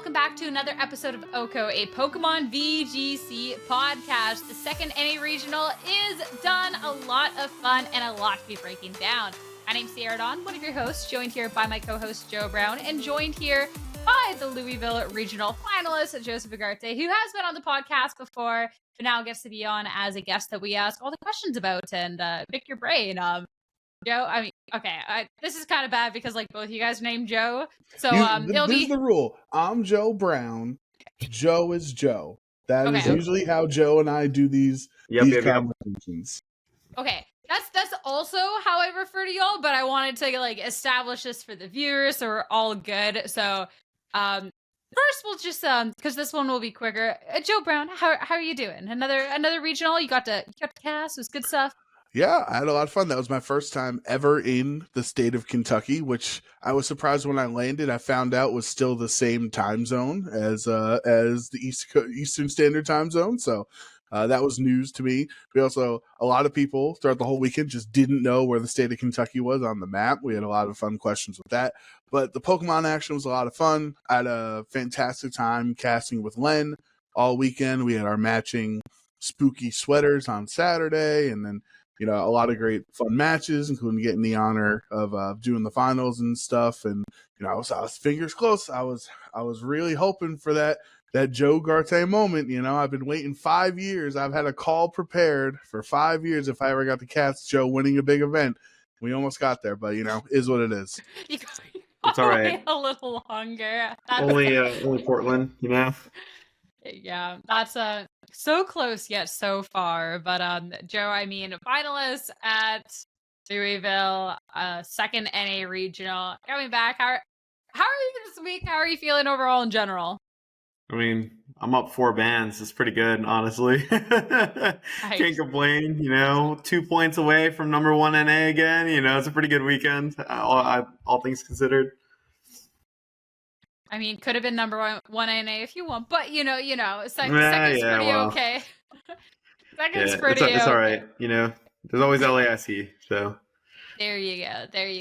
welcome back to another episode of OHKO, a Pokemon VGC podcast. The second NA regional is done. A lot of fun and a lot to be breaking down. My name's Sierra Dawn, one of your hosts, joined here by my co-host Joe Brown, and joined here by the Louisville Regional finalist, Joseph Ugarte, who has been on the podcast before, but now gets to be on as a guest that we ask all the questions about and pick your brain. Joe, I mean, okay, this is kind of bad because like both of you guys are named Joe, so this is the rule. I'm Joe Brown. Joe is Joe. That is usually how Joe and I do these conversations. Okay, that's also how I refer to y'all, but I wanted to like establish this for the viewers, so we're all good. So, first we'll just because this one will be quicker. Joe Brown, how are you doing? Another regional. You got to cast. It was good stuff. Yeah, I had a lot of fun. That was my first time ever in the state of Kentucky, which I was surprised when I landed. I found out was still the same time zone as the Eastern Standard Time Zone. So that was news to me. A lot of people throughout the whole weekend just didn't know where the state of Kentucky was on the map. We had a lot of fun questions with that. But the Pokemon action was a lot of fun. I had a fantastic time casting with Len all weekend. We had our matching spooky sweaters on Saturday, and then a lot of great fun matches, including getting the honor of doing the finals and stuff. And I was fingers close. I was really hoping for that Joe Ugarte moment. I've been waiting 5 years. I've had a call prepared for 5 years if I ever got to cast Joe winning a big event. We almost got there, but is what it is. It's all right. A little longer. Only Portland, Yeah, that's so close yet so far. But Joe, I mean, finalist at Louisville, second NA regional, coming back. How are you this week? How are you feeling overall in general? I mean, I'm up 4 bands. It's pretty good, honestly. Can't complain. 2 points away from number 1 NA again. It's a pretty good weekend, all things considered. I mean, could have been number one NA if you want, but second's pretty okay. Second's pretty okay. It's all right. There's always LASE. So there you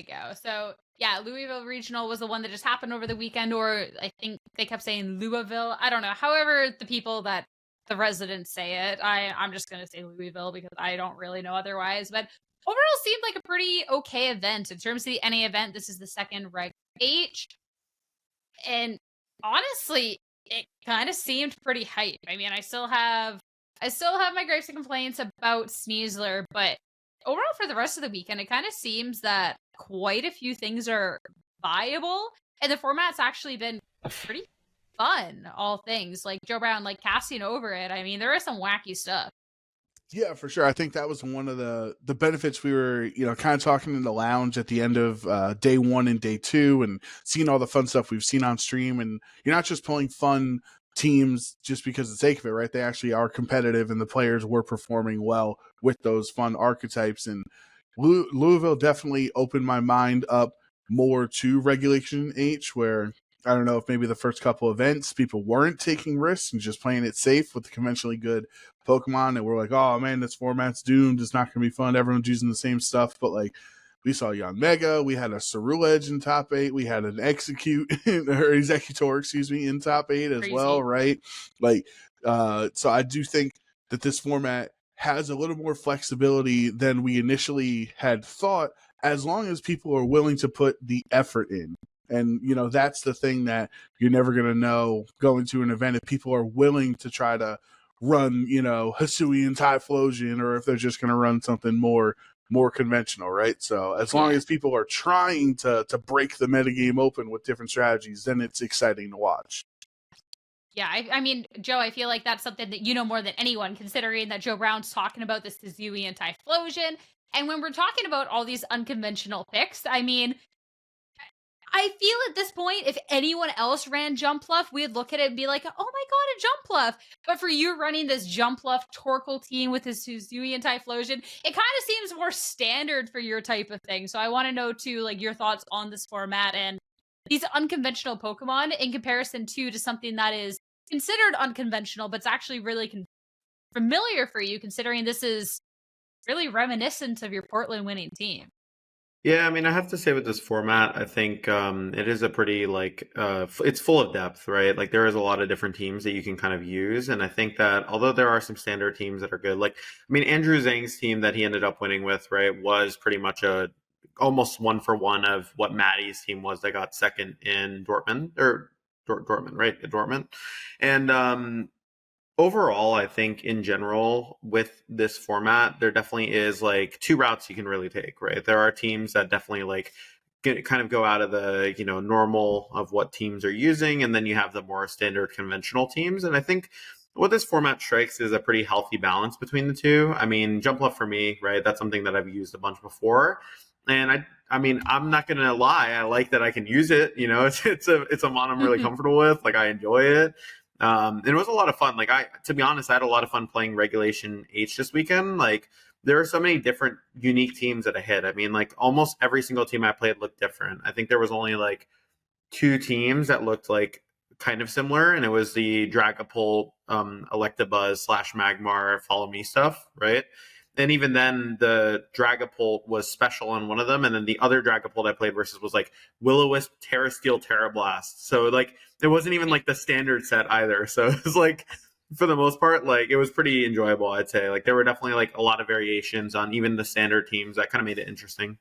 go. So yeah, Louisville Regional was the one that just happened over the weekend, or I think they kept saying Louisville. I don't know. However, the residents say it. I'm just gonna say Louisville because I don't really know otherwise. But overall, seemed like a pretty okay event in terms of the NA event. This is the second Reg H. And honestly, it kind of seemed pretty hype. I mean, I still have my gripes and complaints about Sneasler, but overall for the rest of the weekend, it kind of seems that quite a few things are viable, and the format's actually been pretty fun. All things like Joe Brown, like casting over it. I mean, there is some wacky stuff. Yeah, for sure. I think that was one of the benefits we were, kind of talking in the lounge at the end of day 1 and day 2 and seeing all the fun stuff we've seen on stream. And you're not just pulling fun teams just because of the sake of it, right? They actually are competitive and the players were performing well with those fun archetypes. And Louisville definitely opened my mind up more to Regulation H, where I don't know if maybe the first couple events people weren't taking risks and just playing it safe with the conventionally good Pokemon, and we're like, oh man, this format's doomed. It's not going to be fun. Everyone's using the same stuff. But like, we saw Yanmega, we had a Ceruledge in top 8, we had an Executor, in top 8 as well, right? Like, so I do think that this format has a little more flexibility than we initially had thought, as long as people are willing to put the effort in. And, that's the thing that you're never going to know going to an event, if people are willing to try to run, Hisuian Typhlosion, or if they're just going to run something more conventional, right? So as long as people are trying to break the metagame open with different strategies, then it's exciting to watch. Yeah, I mean, Joe, I feel like that's something that you know more than anyone, considering that Joe Brown's talking about this Hisuian Typhlosion. And when we're talking about all these unconventional picks, I mean, I feel at this point, if anyone else ran Jumpluff, we'd look at it and be like, oh my god, a Jumpluff. But for you running this Jumpluff Torkoal team with this Hisuian Typhlosion, it kind of seems more standard for your type of thing. So I want to know, too, like your thoughts on this format and these unconventional Pokemon in comparison, too, to something that is considered unconventional, but it's actually really familiar for you, considering this is really reminiscent of your Portland winning team. Yeah, I mean, I have to say with this format, I think it is a pretty it's full of depth, right? Like there is a lot of different teams that you can kind of use, and I think that although there are some standard teams that are good, like I mean, Andrew Zhang's team that he ended up winning with, right, was pretty much a almost one for one of what Maddie's team was that got second in Dortmund or Dortmund, right? Dortmund, and overall, I think in general with this format, there definitely is like two routes you can really take, right? There are teams that definitely like kind of go out of the normal of what teams are using, and then you have the more standard conventional teams. And I think what this format strikes is a pretty healthy balance between the two. I mean, Jumpluff for me, right? That's something that I've used a bunch before, and I mean, I'm not gonna lie. I like that I can use it. You know, it's a mod I'm really comfortable with. Like I enjoy it. And it was a lot of fun. Like to be honest, I had a lot of fun playing Regulation H this weekend. Like there are so many different unique teams that I hit. I mean, like almost every single team I played looked different. I think there was only like two teams that looked like kind of similar, and it was the Dragapult, Electabuzz / Magmar Follow Me stuff, right? And even then, the Dragapult was special on one of them, and then the other Dragapult I played versus was like Will-O-Wisp, Terrasteel, Terrablast. So like it wasn't even like the standard set either. So it was like for the most part, like it was pretty enjoyable, I'd say. Like there were definitely like a lot of variations on even the standard teams that kind of made it interesting.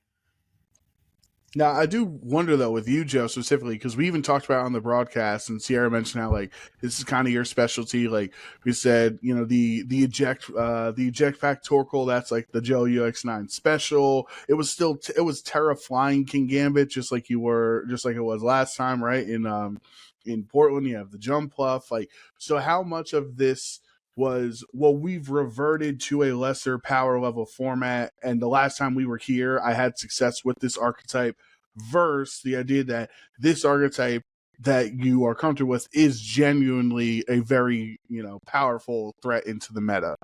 Now, I do wonder though with you, Joe, specifically, because we even talked about it on the broadcast, and Sierra mentioned how like this is kind of your specialty. Like we said, you know, the eject pack Torkoal, that's like the JoeUX9 special. It was still it was Terra Flying King Gambit, just like it was last time, right? In Portland, you have the Jumpluff. Like, so how much of this was, well, we've reverted to a lesser power level format, and the last time we were here I had success with this archetype, versus the idea that this archetype that you are comfortable with is genuinely a very powerful threat into the meta?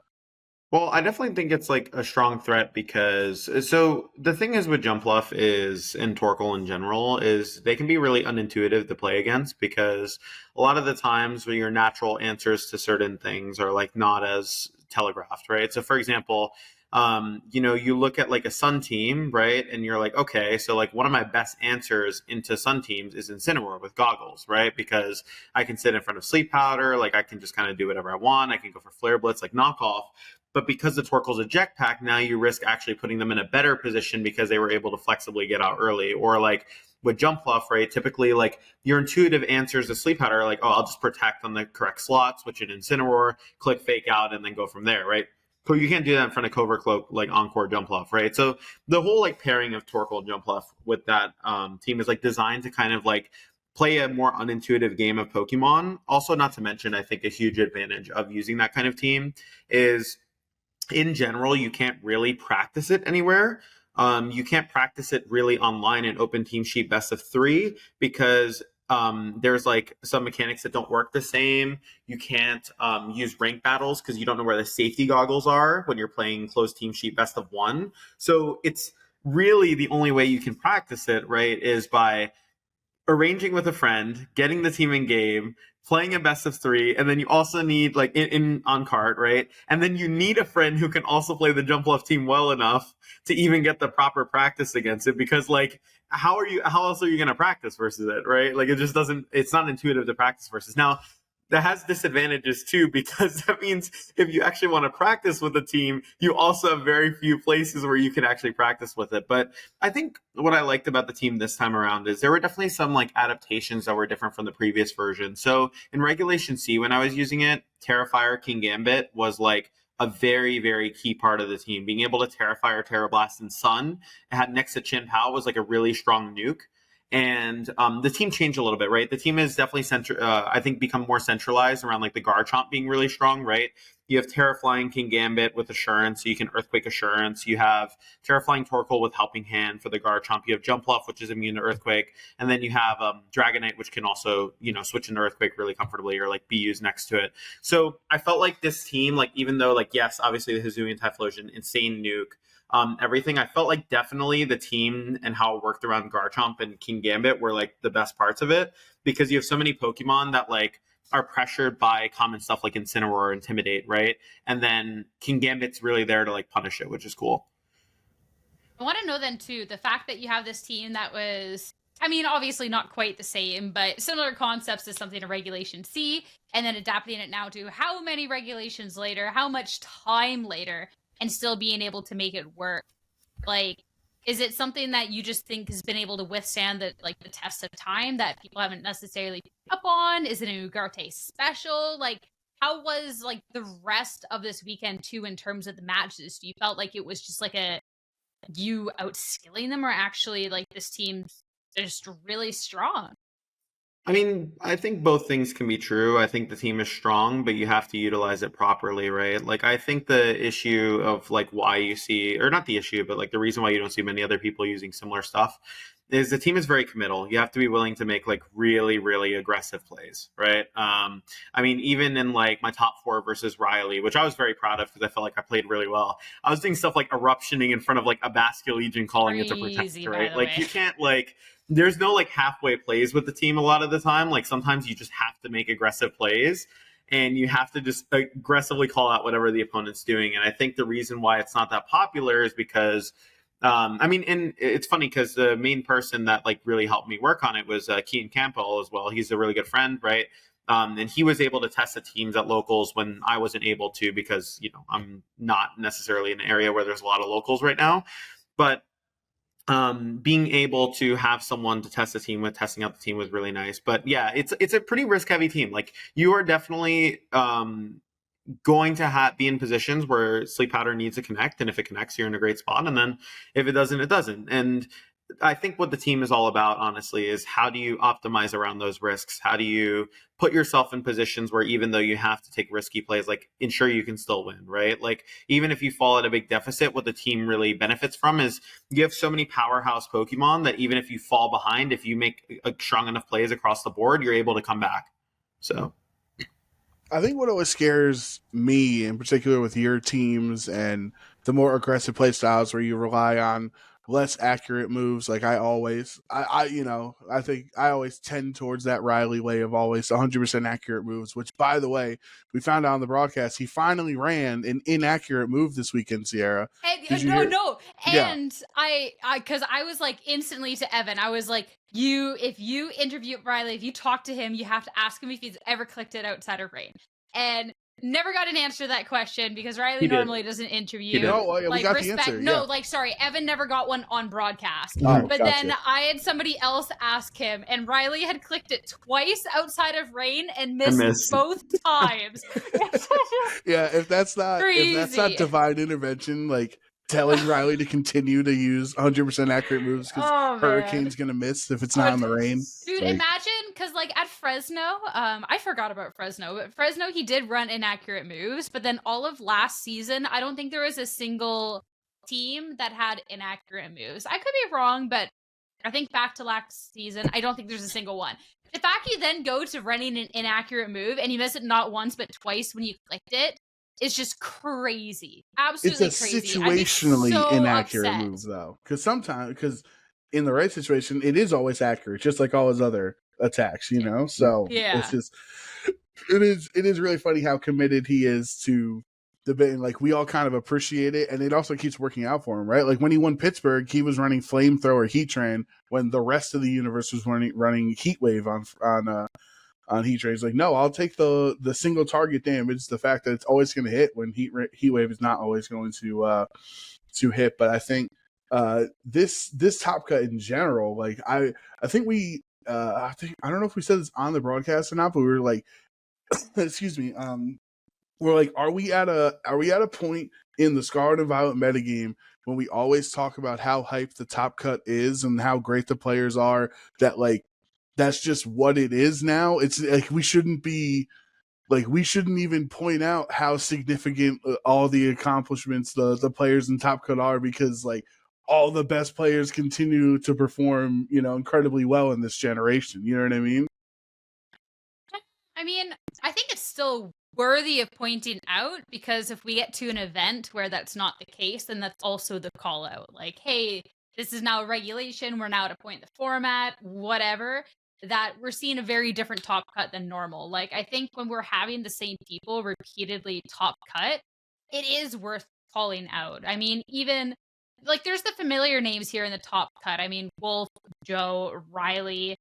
Well, I definitely think it's like a strong threat because so the thing is with Jumpluff is and Torkoal in general is they can be really unintuitive to play against because a lot of the times where your natural answers to certain things are like not as telegraphed, right? So for example, you look at like a Sun team, right? And you're like, okay, so like one of my best answers into Sun teams is Incineroar with goggles, right? Because I can sit in front of Sleep Powder, like I can just kind of do whatever I want. I can go for Flare Blitz, like knockoff. But because the Torkoal's eject pack, now you risk actually putting them in a better position because they were able to flexibly get out early. Or like with Jumpluff, right? Typically, like your intuitive answers to Sleep Powder are like, oh, I'll just protect on the correct slot, switch it Incineroar, click Fake Out, and then go from there, right? So you can't do that in front of Covert Cloak, like Encore Jumpluff, right? So the whole like pairing of Torkoal and Jumpluff with that team is like designed to kind of like play a more unintuitive game of Pokemon. Also, not to mention, I think a huge advantage of using that kind of team is in general, you can't really practice it anywhere. You can't practice it really online in Open Team Sheet Best of 3 because there's like some mechanics that don't work the same. You can't use rank battles because you don't know where the safety goggles are when you're playing closed team sheet best of 1. So it's really the only way you can practice it, right, is by arranging with a friend, getting the team in game, playing a best of 3, and then you also need like in on card, right? And then you need a friend who can also play the Jumpluff team well enough to even get the proper practice against it, because like how else are you going to practice versus it, right? Like it's not intuitive to practice versus. Now that has disadvantages too, because that means if you actually want to practice with a team, you also have very few places where you can actually practice with it. But I think what I liked about the team this time around is there were definitely some like adaptations that were different from the previous version. So in Regulation C, when I was using it, Terrafire King Gambit was like a very, very key part of the team. Being able to Terrafire, Terrablast, and Sun, it had next to Chin Pao was like a really strong nuke. And the team changed a little bit, right? The team is definitely I think become more centralized around like the Garchomp being really strong, right? You have Terraflying King Gambit with Assurance, so you can Earthquake Assurance. You have Terraflying Torkoal with Helping Hand for the Garchomp. You have Jumpluff, which is immune to Earthquake, and then you have Dragonite, which can also switch into Earthquake really comfortably, or like be used next to it. So I felt like this team, like even though like yes, obviously the Hisuian Typhlosion, insane nuke. Everything, I felt like definitely the team and how it worked around Garchomp and King Gambit were like the best parts of it, because you have so many Pokemon that like are pressured by common stuff like Incineroar or Intimidate, right? And then King Gambit's really there to like punish it, which is cool. I want to know then too, the fact that you have this team that was, I mean, obviously not quite the same, but similar concepts as something a regulation C, and then adapting it now to how many regulations later, how much time later, and still being able to make it work. Like, is it something that you just think has been able to withstand the test of time that people haven't necessarily picked up on? Is it an Ugarte special? Like, how was like the rest of this weekend too in terms of the matches? Do you felt like it was just like you outskilling them, or actually like this team's just really strong? I mean, I think both things can be true. I think the team is strong, but you have to utilize it properly, right? Like, I think the issue of like why you see, or not the issue, but like the reason why you don't see many other people using similar stuff is the team is very committal. You have to be willing to make like really, really aggressive plays, right? I mean, even in like my top 4 versus Riley, which I was very proud of because I felt like I played really well. I was doing stuff like eruptioning in front of like a Basket Legion, calling it to protect, right? Like, you can't like, there's no like halfway plays with the team a lot of the time. Like, sometimes you just have to make aggressive plays and you have to just aggressively call out whatever the opponent's doing. And I think the reason why it's not that popular is because I mean, and it's funny because the main person that like really helped me work on it was Kean Campbell as well. He's a really good friend, right? And he was able to test the teams at locals when I wasn't able to because, you know, I'm not necessarily in an area where there's a lot of locals right now. But being able to have someone to test the team with, testing out the team was really nice. But yeah, it's a pretty risk heavy team. Like, you are definitely going to be in positions where Sleep Powder needs to connect, and if it connects, you're in a great spot, and then if it doesn't, it doesn't. And I think what the team is all about, honestly, is how do you optimize around those risks? How do you put yourself in positions where even though you have to take risky plays, like, ensure you can still win, right? Like, even if you fall at a big deficit, what the team really benefits from is you have so many powerhouse Pokemon that even if you fall behind, if you make strong enough plays across the board, you're able to come back. So I think what always scares me, in particular with your teams and the more aggressive play styles where you rely on less accurate moves, like I think I always tend towards that Riley way of always 100% accurate moves, which, by the way, we found out on the broadcast, he finally ran an inaccurate move this weekend, Sierra. And, no. And yeah. Because I was like instantly to Evan, I was like, if you interview Riley, if you talk to him, you have to ask him if he's ever clicked it outside of rain. And never got an answer to that question because Riley normally doesn't interview. We got the answer. No, sorry, Evan never got one on broadcast. Oh, but then I had somebody else ask him, and Riley had clicked it twice outside of rain and missed both times. Yeah, if that's not divine intervention, like telling Riley to continue to use 100% accurate moves because Hurricane's gonna miss if it's not in the rain. Dude, imagine, because like at Fresno, I forgot about Fresno, but Fresno, he did run inaccurate moves, but then all of last season, I don't think there was a single team that had inaccurate moves. I could be wrong, but I think back to last season, I don't think there's a single one. The fact you then go to running an inaccurate move and you miss it not once but twice when you clicked it, it's just crazy. Absolutely crazy. It's a situationally inaccurate upset. move, though. Because in the right situation, it is always accurate, just like all his other attacks, you know? So it's just, it is really funny how committed he is to the bit. Like, we all kind of appreciate it, and it also keeps working out for him, right? Like, when he won Pittsburgh, he was running Flamethrower Heatran when the rest of the universe was running Heatwave on Heat Ray. He's like, no, I'll take the single target damage. The fact that it's always going to hit when Heat Wave is not always going to hit. But I think this top cut in general, like I think I don't know if we said this on the broadcast or not, but we were like, excuse me, we're like, are we at a point in the Scarlet and Violet metagame when we always talk about how hyped the top cut is and how great the players are, that like that's just what it is now? It's like we shouldn't even point out how significant all the accomplishments the players in Top Cut are, because like all the best players continue to perform, you know, incredibly well in this generation. You know what I mean? I mean, I think it's still worthy of pointing out, because if we get to an event where that's not the case, then that's also the call out. Like, hey, this is now a regulation. We're now at a point in the format, whatever, that we're seeing a very different top cut than normal. Like, I think when we're having the same people repeatedly top cut, it is worth calling out. I mean, even like there's the familiar names here in the top cut. I mean, Wolf, Joe, Riley.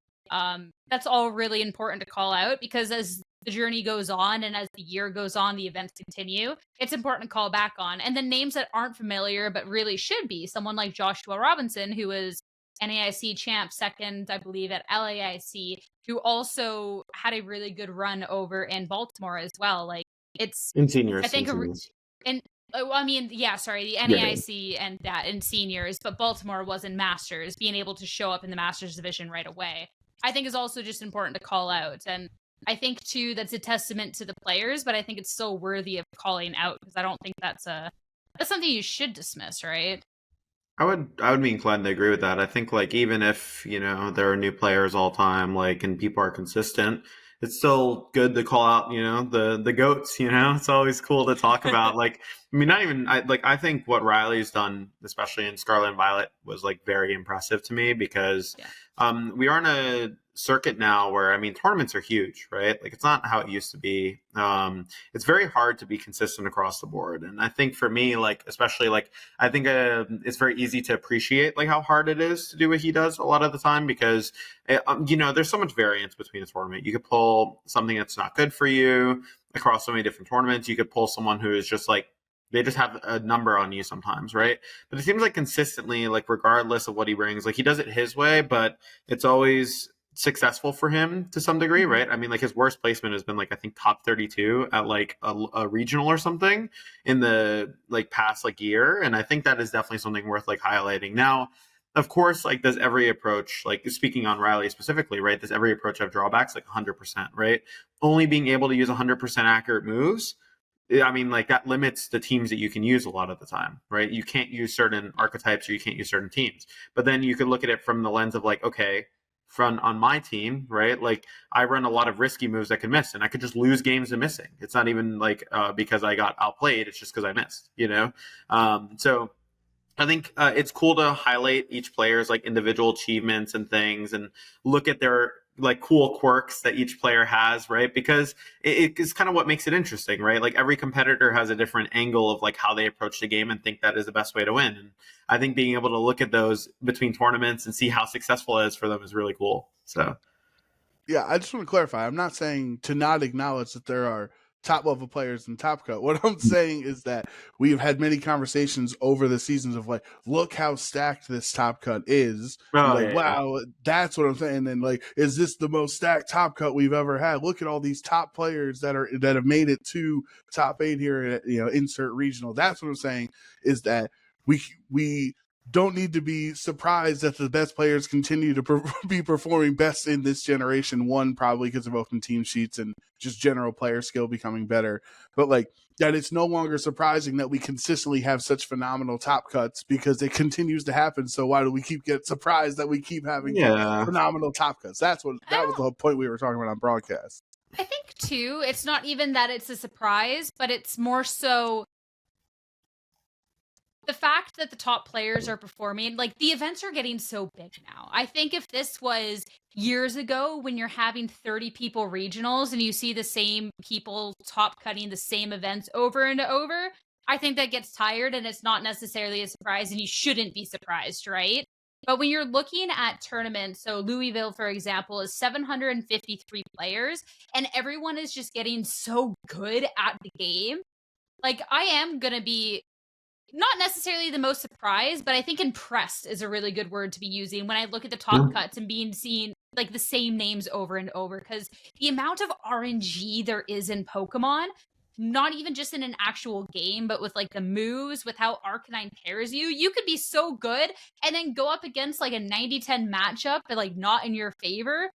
That's all really important to call out because as the journey goes on and as the year goes on, the events continue, it's important to call back on. And the names that aren't familiar but really should be, someone like Joshua Robinson, who is NAIC champ, second, I believe, at LAIC, who also had a really good run over in Baltimore as well. Like it's In seniors, I think in I mean, yeah, sorry, the NAIC and that in seniors, but Baltimore was in Masters, being able to show up in the Masters division right away, I think is also just important to call out. And I think too that's a testament to the players, but I think it's still worthy of calling out because I don't think that's something you should dismiss, right? I would be inclined to agree with that. I think like even if, there are new players all time, like, and people are consistent, it's still good to call out, the goats, It's always cool to talk about. Like, I mean, not even I think what Riley's done, especially in Scarlet and Violet, was like very impressive to me because we are in a circuit now where, I mean, tournaments are huge, right? Like it's not how it used to be. It's very hard to be consistent across the board. And I think for me, like, especially like, I think it's very easy to appreciate like how hard it is to do what he does a lot of the time because, there's so much variance between a tournament. You could pull something that's not good for you across so many different tournaments. You could pull someone who is just like, they just have a number on you sometimes, right? But it seems like consistently, like regardless of what he brings, like he does it his way, but it's always successful for him to some degree, right? I mean, like his worst placement has been like I think top 32 at like a regional or something in the like past like year, and I think that is definitely something worth like highlighting. Now, of course, like does every approach, like speaking on Riley specifically, right? Does every approach have drawbacks? Like 100%, right? Only being able to use 100% accurate moves, I mean, like that limits the teams that you can use a lot of the time, right? You can't use certain archetypes or you can't use certain teams. But then you could look at it from the lens of like, okay, on my team, right? Like I run a lot of risky moves that can miss and I could just lose games to missing. It's not even like because I got outplayed. It's just because I missed, So I think it's cool to highlight each player's like individual achievements and things and look at their like cool quirks that each player has, right? Because it is kind of what makes it interesting, right? Like every competitor has a different angle of like how they approach the game and think that is the best way to win. And I think being able to look at those between tournaments and see how successful it is for them is really cool. So, yeah, I just want to clarify. I'm not saying to not acknowledge that there are top level players in Top Cut. What I'm saying is that we've had many conversations over the seasons of like, look how stacked this Top Cut is. Wow, that's what I'm saying. And like, is this the most stacked Top Cut we've ever had? Look at all these top players that have made it to top 8 here at insert regional. That's what I'm saying is that we don't need to be surprised that the best players continue to be performing best in this generation. One, probably because of open team sheets and just general player skill becoming better. But like that, it's no longer surprising that we consistently have such phenomenal top cuts because it continues to happen. So why do we get surprised that we keep having phenomenal top cuts? That was the whole point we were talking about on broadcast. I think too, it's not even that it's a surprise, but it's more so the fact that the top players are performing, like the events are getting so big now. I think if this was years ago when you're having 30 people regionals and you see the same people top cutting the same events over and over, I think that gets tired and it's not necessarily a surprise and you shouldn't be surprised, right? But when you're looking at tournaments, so Louisville, for example, is 753 players and everyone is just getting so good at the game. Like I am going to be not necessarily the most surprised, but I think impressed is a really good word to be using when I look at the top cuts and being seen like the same names over and over, because the amount of RNG there is in Pokemon, not even just in an actual game, but with like the moves, with how Arcanine pairs you could be so good and then go up against like a 90-10 matchup, but like not in your favor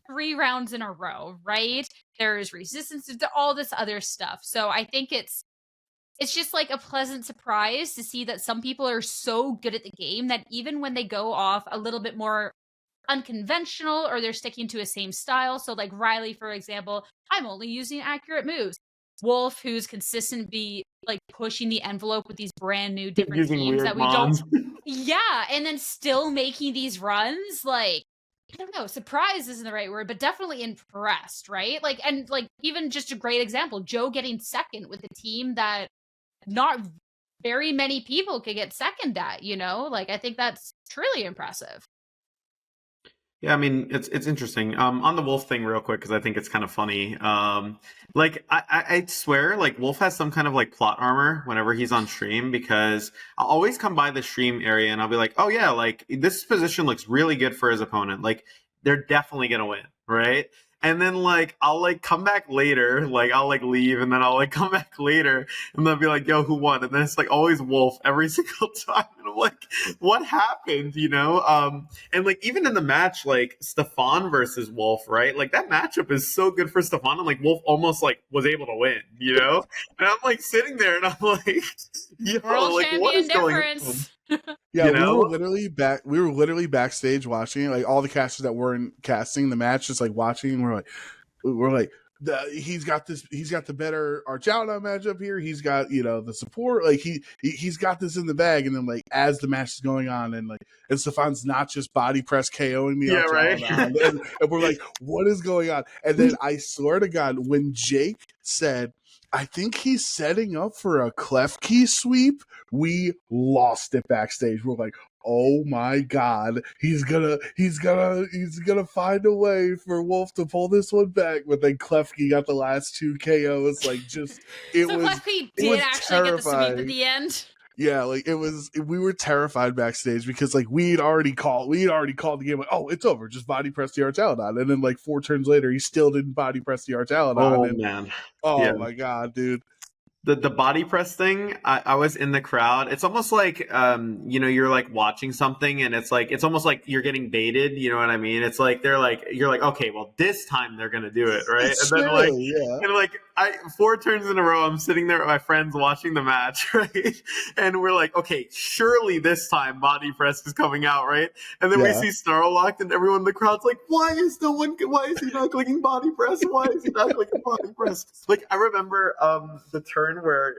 3 rounds in a row, right? There's resistance to all this other stuff. So I think it's just like a pleasant surprise to see that some people are so good at the game that even when they go off a little bit more unconventional or they're sticking to a same style. So like Riley, for example, I'm only using accurate moves. Wolf, who's consistently like pushing the envelope with these brand new different teams that we don't. Yeah. And then still making these runs. Like, I don't know, surprise isn't the right word, but definitely impressed, right? Like, and like even just a great example, Joe getting second with a team that not very many people could get second at, you know? Like, I think that's truly impressive. Yeah, I mean, it's interesting. On the Wolf thing, real quick, because I think it's kind of funny. Like I swear, like Wolf has some kind of like plot armor whenever he's on stream, because I'll always come by the stream area and I'll be like, oh yeah, like this position looks really good for his opponent. Like they're definitely gonna win, right? And then like I'll like come back later, like I'll like leave and then I'll like come back later and they'll be like, yo, who won? And then it's like always Wolf every single time. And I'm like, what happened? You know? And like even in the match, like Stefan versus Wolf, right? Like that matchup is so good for Stefan, and like Wolf almost like was able to win, you know? And I'm like sitting there and I'm like, yo, World like what is going on? Yeah, You know? we were literally backstage watching it. Like all the casters that weren't casting the match, just like watching. And we're like, he's got the better Arch Outlaw matchup here. He's got, you know, the support. Like he's got this in the bag. And then like as the match is going on, and Stefan's not just body press KOing me. Yeah, right. and we're like, what is going on? And then I swear to God, when Jake said, I think he's setting up for a clef key sweep, we lost it backstage. We're like, oh my God, he's gonna find a way for Wolf to pull this one back. But then Klefki got the last 2 KOs. Like Klefki did actually get the sweep at the end. Yeah, like we were terrified backstage because like we'd already called the game, like, oh, it's over, just body press the Arch Outlaw. And then like 4 turns later, he still didn't body press the Arch Outlaw. Oh man. Oh my God, dude. The body press thing, I was in the crowd. It's almost like you know, you're like watching something and it's almost like you're getting baited, you know what I mean? It's like you're like, okay, well this time they're gonna do it, right? And then like and like 4 turns in a row, I'm sitting there with my friends watching the match, right? And we're like, okay, surely this time body press is coming out, right? And then we see Starlocked and everyone in the crowd's like, why is he not clicking body press? Why is he not clicking body press? Like I remember the turn where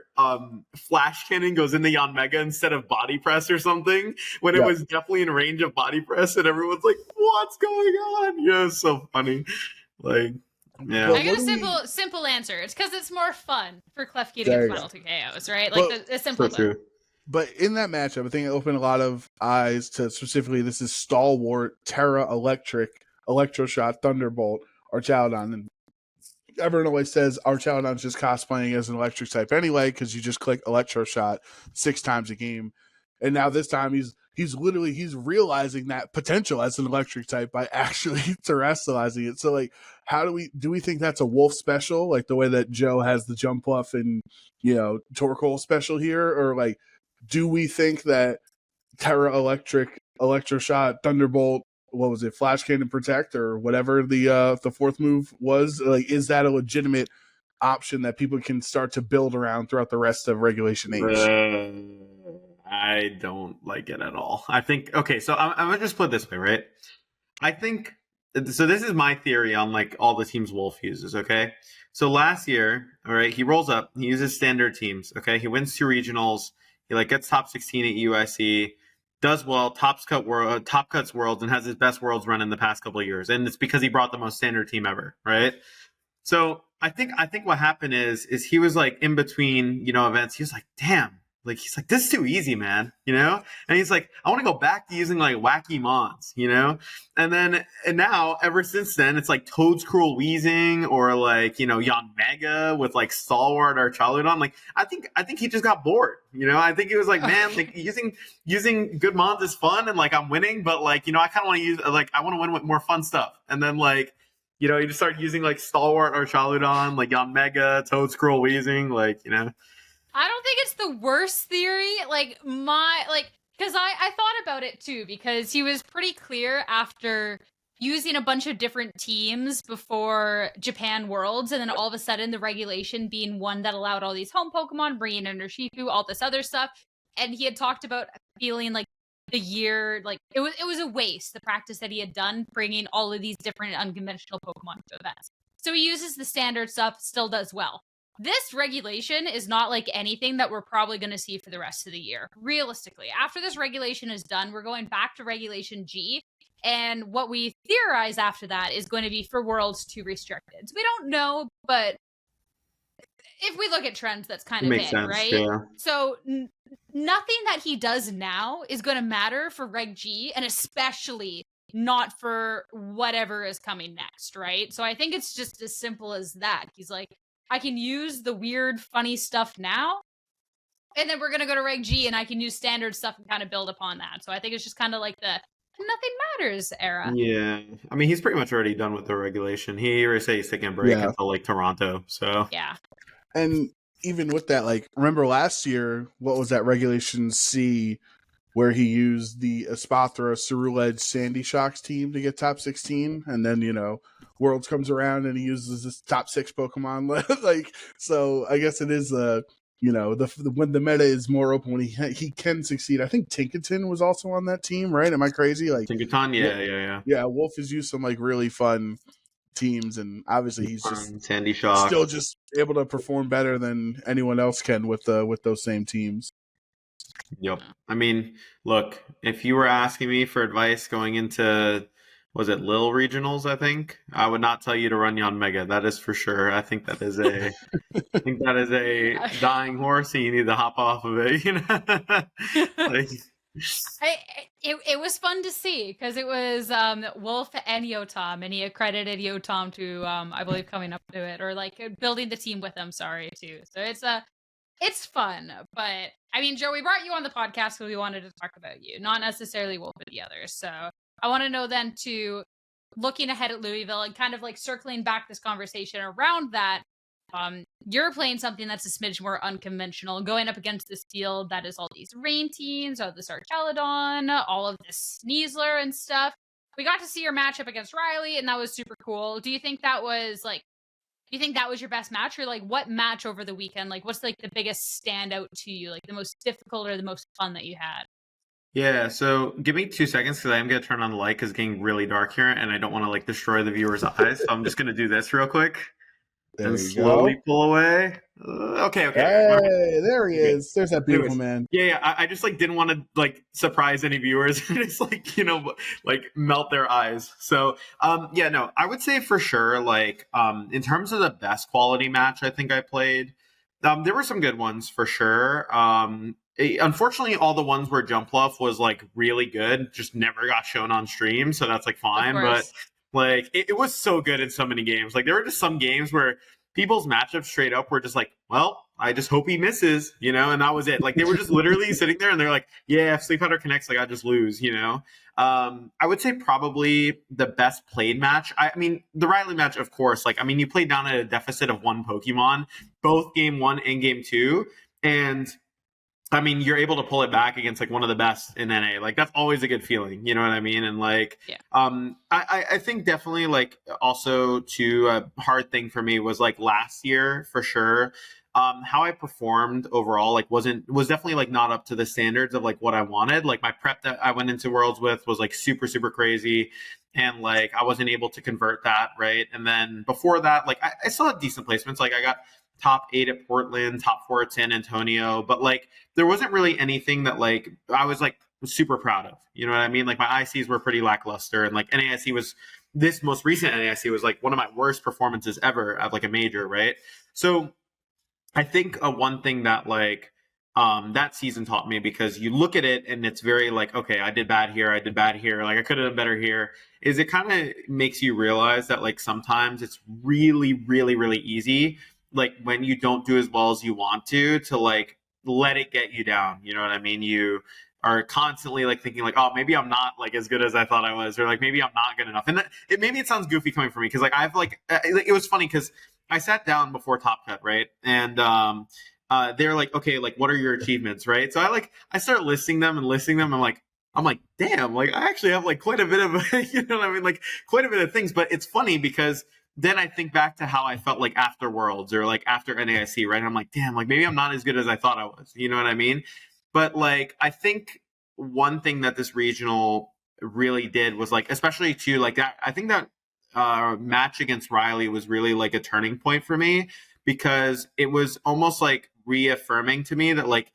Flash Cannon goes into Yanmega instead of body press or something, when it was definitely in range of body press, and everyone's like, what's going on? Yeah, it's so funny. Like, yeah. I got a simple answer. It's because it's more fun for Klefki to get final 2 KOs, right? Like the simple so true. But in that matchup, I think it opened a lot of eyes to specifically this is Stalwart, Terra Electroshock, Thunderbolt, Archaladon. And everyone always says Archaladon's just cosplaying as an electric type anyway, because you just click Electroshot 6 times a game. And now this time he's realizing that potential as an electric type by actually terrestrializing it. So like, how do we think that's a Wolf special, like the way that Joe has the Jumpluff and, you know, Torkoal special here? Or like, do we think that Terra Electroshot, Thunderbolt, what was it, Flash Cannon Protect, or whatever the 4th move was, like, is that a legitimate option that people can start to build around throughout the rest of Regulation H? I don't like it at all. I think, okay, so I'm gonna just put it this way, right? I think, so this is my theory on like all the teams Wolf uses, okay? So last year, all right, he rolls up, he uses standard teams, okay? He wins 2 regionals, he like gets top 16 at UIC, does well, top cuts worlds, and has his best worlds run in the past couple of years. And it's because he brought the most standard team ever, right? So I think what happened is he was like in between, you know, events, he was like, damn, like, he's like, this is too easy, man, you know? And he's like, I want to go back to using, like, wacky mons, you know? And now, ever since then, it's like Toad's Cruel Wheezing or, like, you know, Yanmega with, like, Stalwart or Chaludon. Like, I think he just got bored, you know? I think he was like, man, like, using good mons is fun and, like, I'm winning, but, like, you know, I kind of want to use, like, I want to win with more fun stuff. And then, like, you know, you just start using, like, Stalwart or Chaludon, like, Yanmega, Toad's Cruel Wheezing, like, you know? I don't think it's the worst theory. Like, because I thought about it too, because he was pretty clear after using a bunch of different teams before Japan Worlds, and then all of a sudden the regulation being one that allowed all these home Pokemon, bringing in Urshifu, all this other stuff. And he had talked about feeling like the year, like, it was a waste, the practice that he had done, bringing all of these different unconventional Pokemon to events. So he uses the standard stuff, still does well. This regulation is not like anything that we're probably going to see for the rest of the year. Realistically, after this regulation is done, we're going back to Regulation G. And what we theorize after that is going to be for Worlds 2 restricted. So we don't know, but if we look at trends, that's kind of Makes it, sense, right? yeah. So nothing that he does now is going to matter for Reg G, and especially not for whatever is coming next, right? So I think it's just as simple as that. He's like, I can use the weird, funny stuff now, and then we're going to go to Reg G, and I can use standard stuff and kind of build upon that. So I think it's just kind of like the nothing matters era. Yeah. I mean, he's pretty much already done with the regulation. He already said he's taking a break until like Toronto. So yeah. And even with that, like, remember last year, what was that Regulation C where he used the Espathra, Ceruledge, Sandy Shocks team to get top 16? And then, you know, Worlds comes around and he uses this top 6 Pokemon. Like, so I guess it is, you know, when the meta is more open, when he can succeed. I think Tinkerton was also on that team, right? Am I crazy? Like Tinkerton, yeah. Yeah, Wolf has used some, like, really fun teams, and obviously he's just Sandy Shock, still just able to perform better than anyone else can with those same teams. Yep. I mean, look, if you were asking me for advice going into, was it Lille Regionals, I think, I would not tell you to run Yanmega. That is for sure. I think that is a dying horse, and you need to hop off of it, you know? Like, it was fun to see because it was Wolf and Yotam, and he accredited Yotam to I believe coming up to it, or like building the team with him. Sorry too. So it's fun, but I mean, Joe, we brought you on the podcast because we wanted to talk about you, not necessarily Wolf and the others. So I want to know then, to looking ahead at Louisville and kind of like circling back this conversation around that. You're playing something that's a smidge more unconventional, going up against this field that is all these rain teams, all this Archelodon, all of this Sneasler and stuff. We got to see your matchup against Riley, and that was super cool. Do you think that was your best match, or like what match over the weekend? Like, what's like the biggest standout to you, like the most difficult or the most fun that you had? Yeah, so give me 2 seconds because I am going to turn on the light because it's getting really dark here and I don't want to like destroy the viewer's eyes. So I'm just going to do this real quick. There And you slowly go. pull away. Okay. Hey, there he is. There's that beautiful Anyways, man. Yeah. I just like didn't want to like surprise any viewers and just like, you know, like melt their eyes. So no, I would say for sure, like in terms of the best quality match I think I played, there were some good ones for sure. Unfortunately, all the ones where Jumpluff was like really good just never got shown on stream, so that's like fine. But like it was so good in so many games. Like there were just some games where people's matchups straight up were just like, well, I just hope he misses, you know, and that was it. Like they were just literally sitting there and they're like, yeah, if Sleep Hunter connects, like I just lose, you know. I would say probably the best played match. I mean, the Riley match, of course. Like, I mean, you played down at a deficit of 1 Pokemon, both game 1 and game 2, and I mean, you're able to pull it back against like one of the best in NA. Like that's always a good feeling, you know what I mean? And like, I think definitely like also too a hard thing for me was like last year for sure. How I performed overall like was definitely like not up to the standards of like what I wanted. Like my prep that I went into Worlds with was like super crazy, and like I wasn't able to convert that, right? And then before that, like I still had decent placements. Like I got top 8 at Portland, top 4 at San Antonio, but like there wasn't really anything that like I was like super proud of. You know what I mean? Like my ICs were pretty lackluster, and like NAIC was, this most recent NAIC was like one of my worst performances ever at like a major, right? So I think one thing that like that season taught me, because you look at it and it's very like, okay, I did bad here, like I could have done better here, is it kind of makes you realize that like sometimes it's really easy, like when you don't do as well as you want to like let it get you down. You know what I mean? You are constantly like thinking like, oh, maybe I'm not like as good as I thought I was, or like maybe I'm not good enough. And maybe it sounds goofy coming from me because like I've like it was funny because I sat down before Top Cut, right? And they're like, okay, like what are your achievements, right? So I start listing them. I'm like, damn, like I actually have like quite a bit of, you know what I mean? Like quite a bit of things. But it's funny because then I think back to how I felt like after Worlds or like after NAIC, right? And I'm like, damn, like maybe I'm not as good as I thought I was. You know what I mean? But like, I think one thing that this regional really did was like, especially to like that, I think that match against Riley was really like a turning point for me, because it was almost like reaffirming to me that like,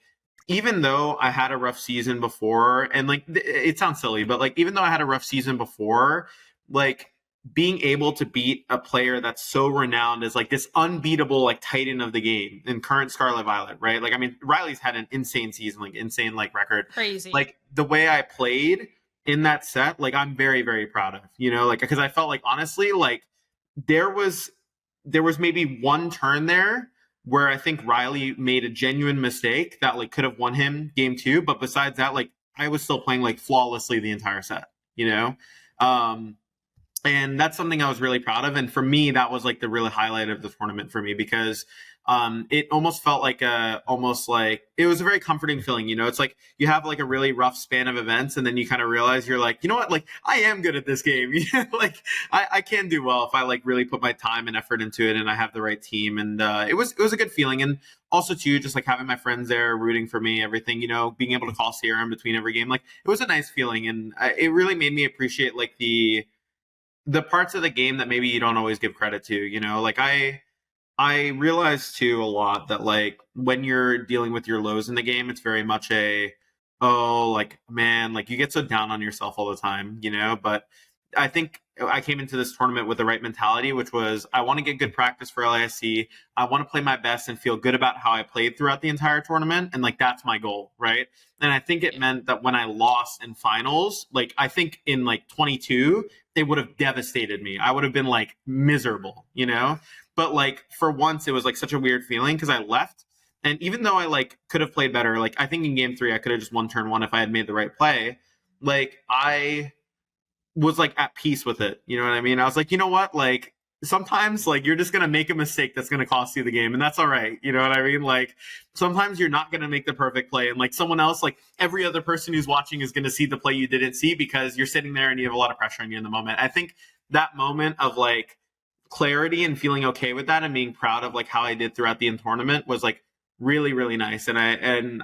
even though I had a rough season before, and like it sounds silly, but like even though I had a rough season before, like being able to beat a player that's so renowned as like this unbeatable like titan of the game in current Scarlet Violet, right? Like, I mean, Riley's had an insane season, like insane like record. Crazy. Like the way I played in that set, like I'm very, very proud of, you know, like because I felt like honestly, like there was maybe one turn there where I think Riley made a genuine mistake that like could have won him game 2, but besides that, like I was still playing like flawlessly the entire set, you know. And that's something I was really proud of. And for me, that was like the really highlight of the tournament for me, because it almost felt like it was a very comforting feeling. You know, it's like you have like a really rough span of events, and then you kind of realize you're like, you know what, like I am good at this game. Like I can do well if I like really put my time and effort into it, and I have the right team. And it was a good feeling. And also too, just like having my friends there rooting for me, everything, you know, being able to call Sierra in between every game, like it was a nice feeling. And it really made me appreciate like the parts of the game that maybe you don't always give credit to, you know. Like I realized too a lot that like when you're dealing with your lows in the game, it's very much like man, like you get so down on yourself all the time, you know. But I think I came into this tournament with the right mentality, which was I want to get good practice for LASC. I want to play my best and feel good about how I played throughout the entire tournament. And like, that's my goal. Right. And I think it meant that when I lost in finals, like I think in like 22, it would have devastated me. I would have been like miserable, you know. But like for once, it was like such a weird feeling because I left. And even though I like could have played better, like I think in game 3, I could have just won turn 1 if I had made the right play. Like I was like at peace with it. You know what I mean? I was like, you know what? Like sometimes like you're just going to make a mistake that's going to cost you the game, and that's all right. You know what I mean? Like sometimes you're not going to make the perfect play, and like someone else, like every other person who's watching is going to see the play you didn't see because you're sitting there and you have a lot of pressure on you in the moment. I think that moment of like clarity and feeling okay with that and being proud of like how I did throughout the tournament was like really, really nice. And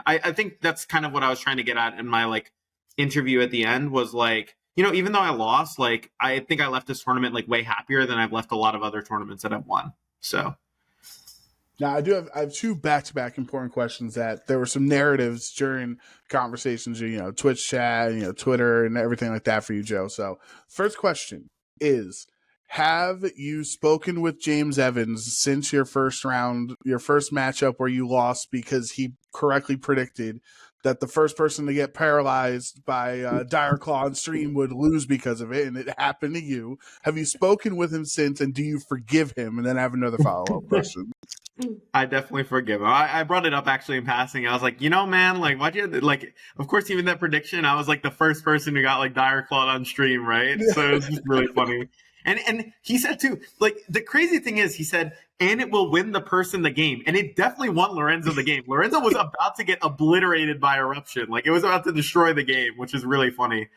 I think that's kind of what I was trying to get at in my like interview at the end was like, you know, even though I lost, like I think I left this tournament like way happier than I've left a lot of other tournaments that I've won. So now I have 2 back-to-back important questions that there were some narratives during conversations, you know, Twitch chat, you know, Twitter and everything like that for you, Joe. So first question is, have you spoken with James Evans since your first matchup where you lost because he correctly predicted that the first person to get paralyzed by Dire Claw on stream would lose because of it, and it happened to you? Have you spoken with him since, and do you forgive him? And then I have another follow-up question. I definitely forgive him. I brought it up actually in passing. I was like, you know, man, like, why'd you, like, of course, even that prediction, I was like the first person who got like Dire Claw on stream, right? So it was just really funny. And he said too, like the crazy thing is he said, and it will win the person the game. And it definitely won Lorenzo the game. Lorenzo was about to get obliterated by Eruption. Like it was about to destroy the game, which is really funny.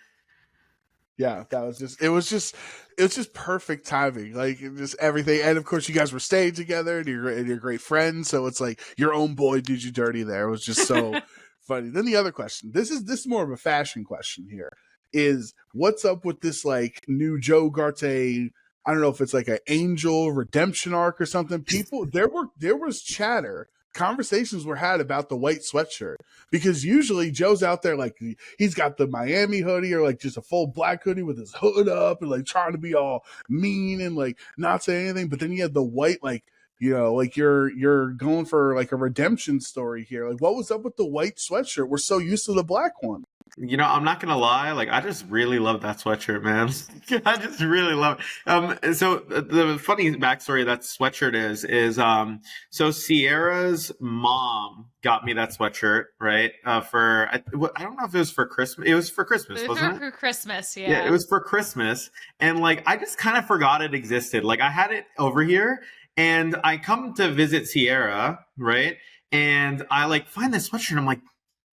Yeah, it was just perfect timing. Like just everything. And of course you guys were staying together and you're great friends. So it's like your own boy did you dirty there. It was just so funny. Then the other question, this is more of a fashion question here, is what's up with this like new JoeUgarte? I don't know if it's like an Angel redemption arc or something. People, there was chatter, conversations were had about the white sweatshirt, because usually Joe's out there like he's got the Miami hoodie or like just a full black hoodie with his hood up and like trying to be all mean and like not say anything. But then you have the white, like, you know, like you're going for like a redemption story here. Like what was up with the white sweatshirt? We're so used to the black one. You know, I'm not gonna lie. Like, I just really love that sweatshirt, man. I just really love it. So the funny backstory of that sweatshirt is so Sierra's mom got me that sweatshirt, right? I don't know if it was for Christmas. It was for Christmas, wasn't it? For Christmas, yeah. Yeah, it was for Christmas, and like I just kind of forgot it existed. Like I had it over here, and I come to visit Sierra, right? And I like find this sweatshirt. I'm like,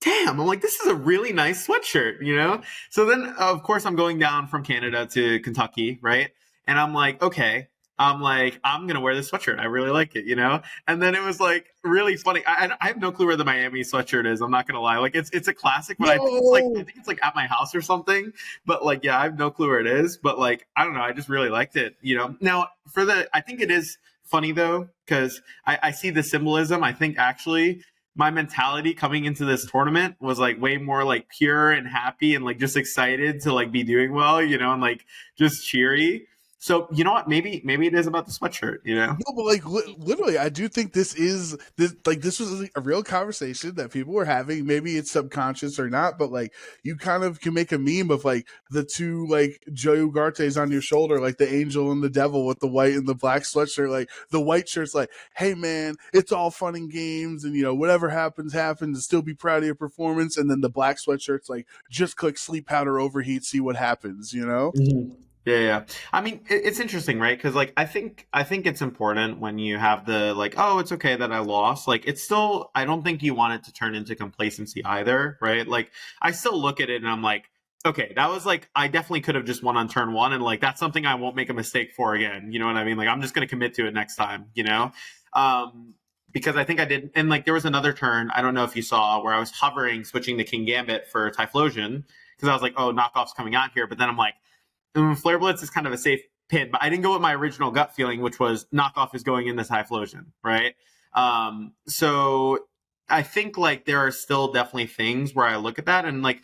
damn, I'm like, this is a really nice sweatshirt, you know? So then, of course, I'm going down from Canada to Kentucky, right? And I'm like, okay, I'm going to wear this sweatshirt. I really like it, you know? And then it was like really funny. I have no clue where the Miami sweatshirt is. I'm not going to lie. Like, it's a classic, but I think it's like at my house or something. But like, yeah, I have no clue where it is. But like, I don't know. I just really liked it, you know? Now, I think it is funny though, because I see the symbolism. I think actually my mentality coming into this tournament was like way more like pure and happy and like just excited to like be doing well, you know, and like just cheery. So you know what? Maybe it is about the sweatshirt. You know? No, but like literally, I do think this was a real conversation that people were having. Maybe it's subconscious or not, but like you kind of can make a meme of like the two like Joe Ugartes on your shoulder, like the angel and the devil with the white and the black sweatshirt. Like the white shirt's like, hey man, it's all fun and games, and whatever happens, and still be proud of your performance. And then the black sweatshirt's like, just click sleep powder overheat, see what happens. Mm-hmm. Yeah. I mean, it's interesting, right? Because like I think it's important when you have the like, oh, it's okay that I lost. Like it's still, I don't think you want it to turn into complacency either, right? Like I still look at it and I'm like, okay, that was like, I definitely could have just won on turn one, and like that's something I won't make a mistake for again. You know what I mean? Like I'm just gonna commit to it next time. Because I think I did, and like there was another turn, I don't know if you saw, where I was hovering, switching the King Gambit for Typhlosion because I was like, oh, knockoff's coming out here, but then I'm like, Flare Blitz is kind of a safe pin, but I didn't go with my original gut feeling, which was knockoff is going in this Typhlosion, right? So I think like there are still definitely things where I look at that and like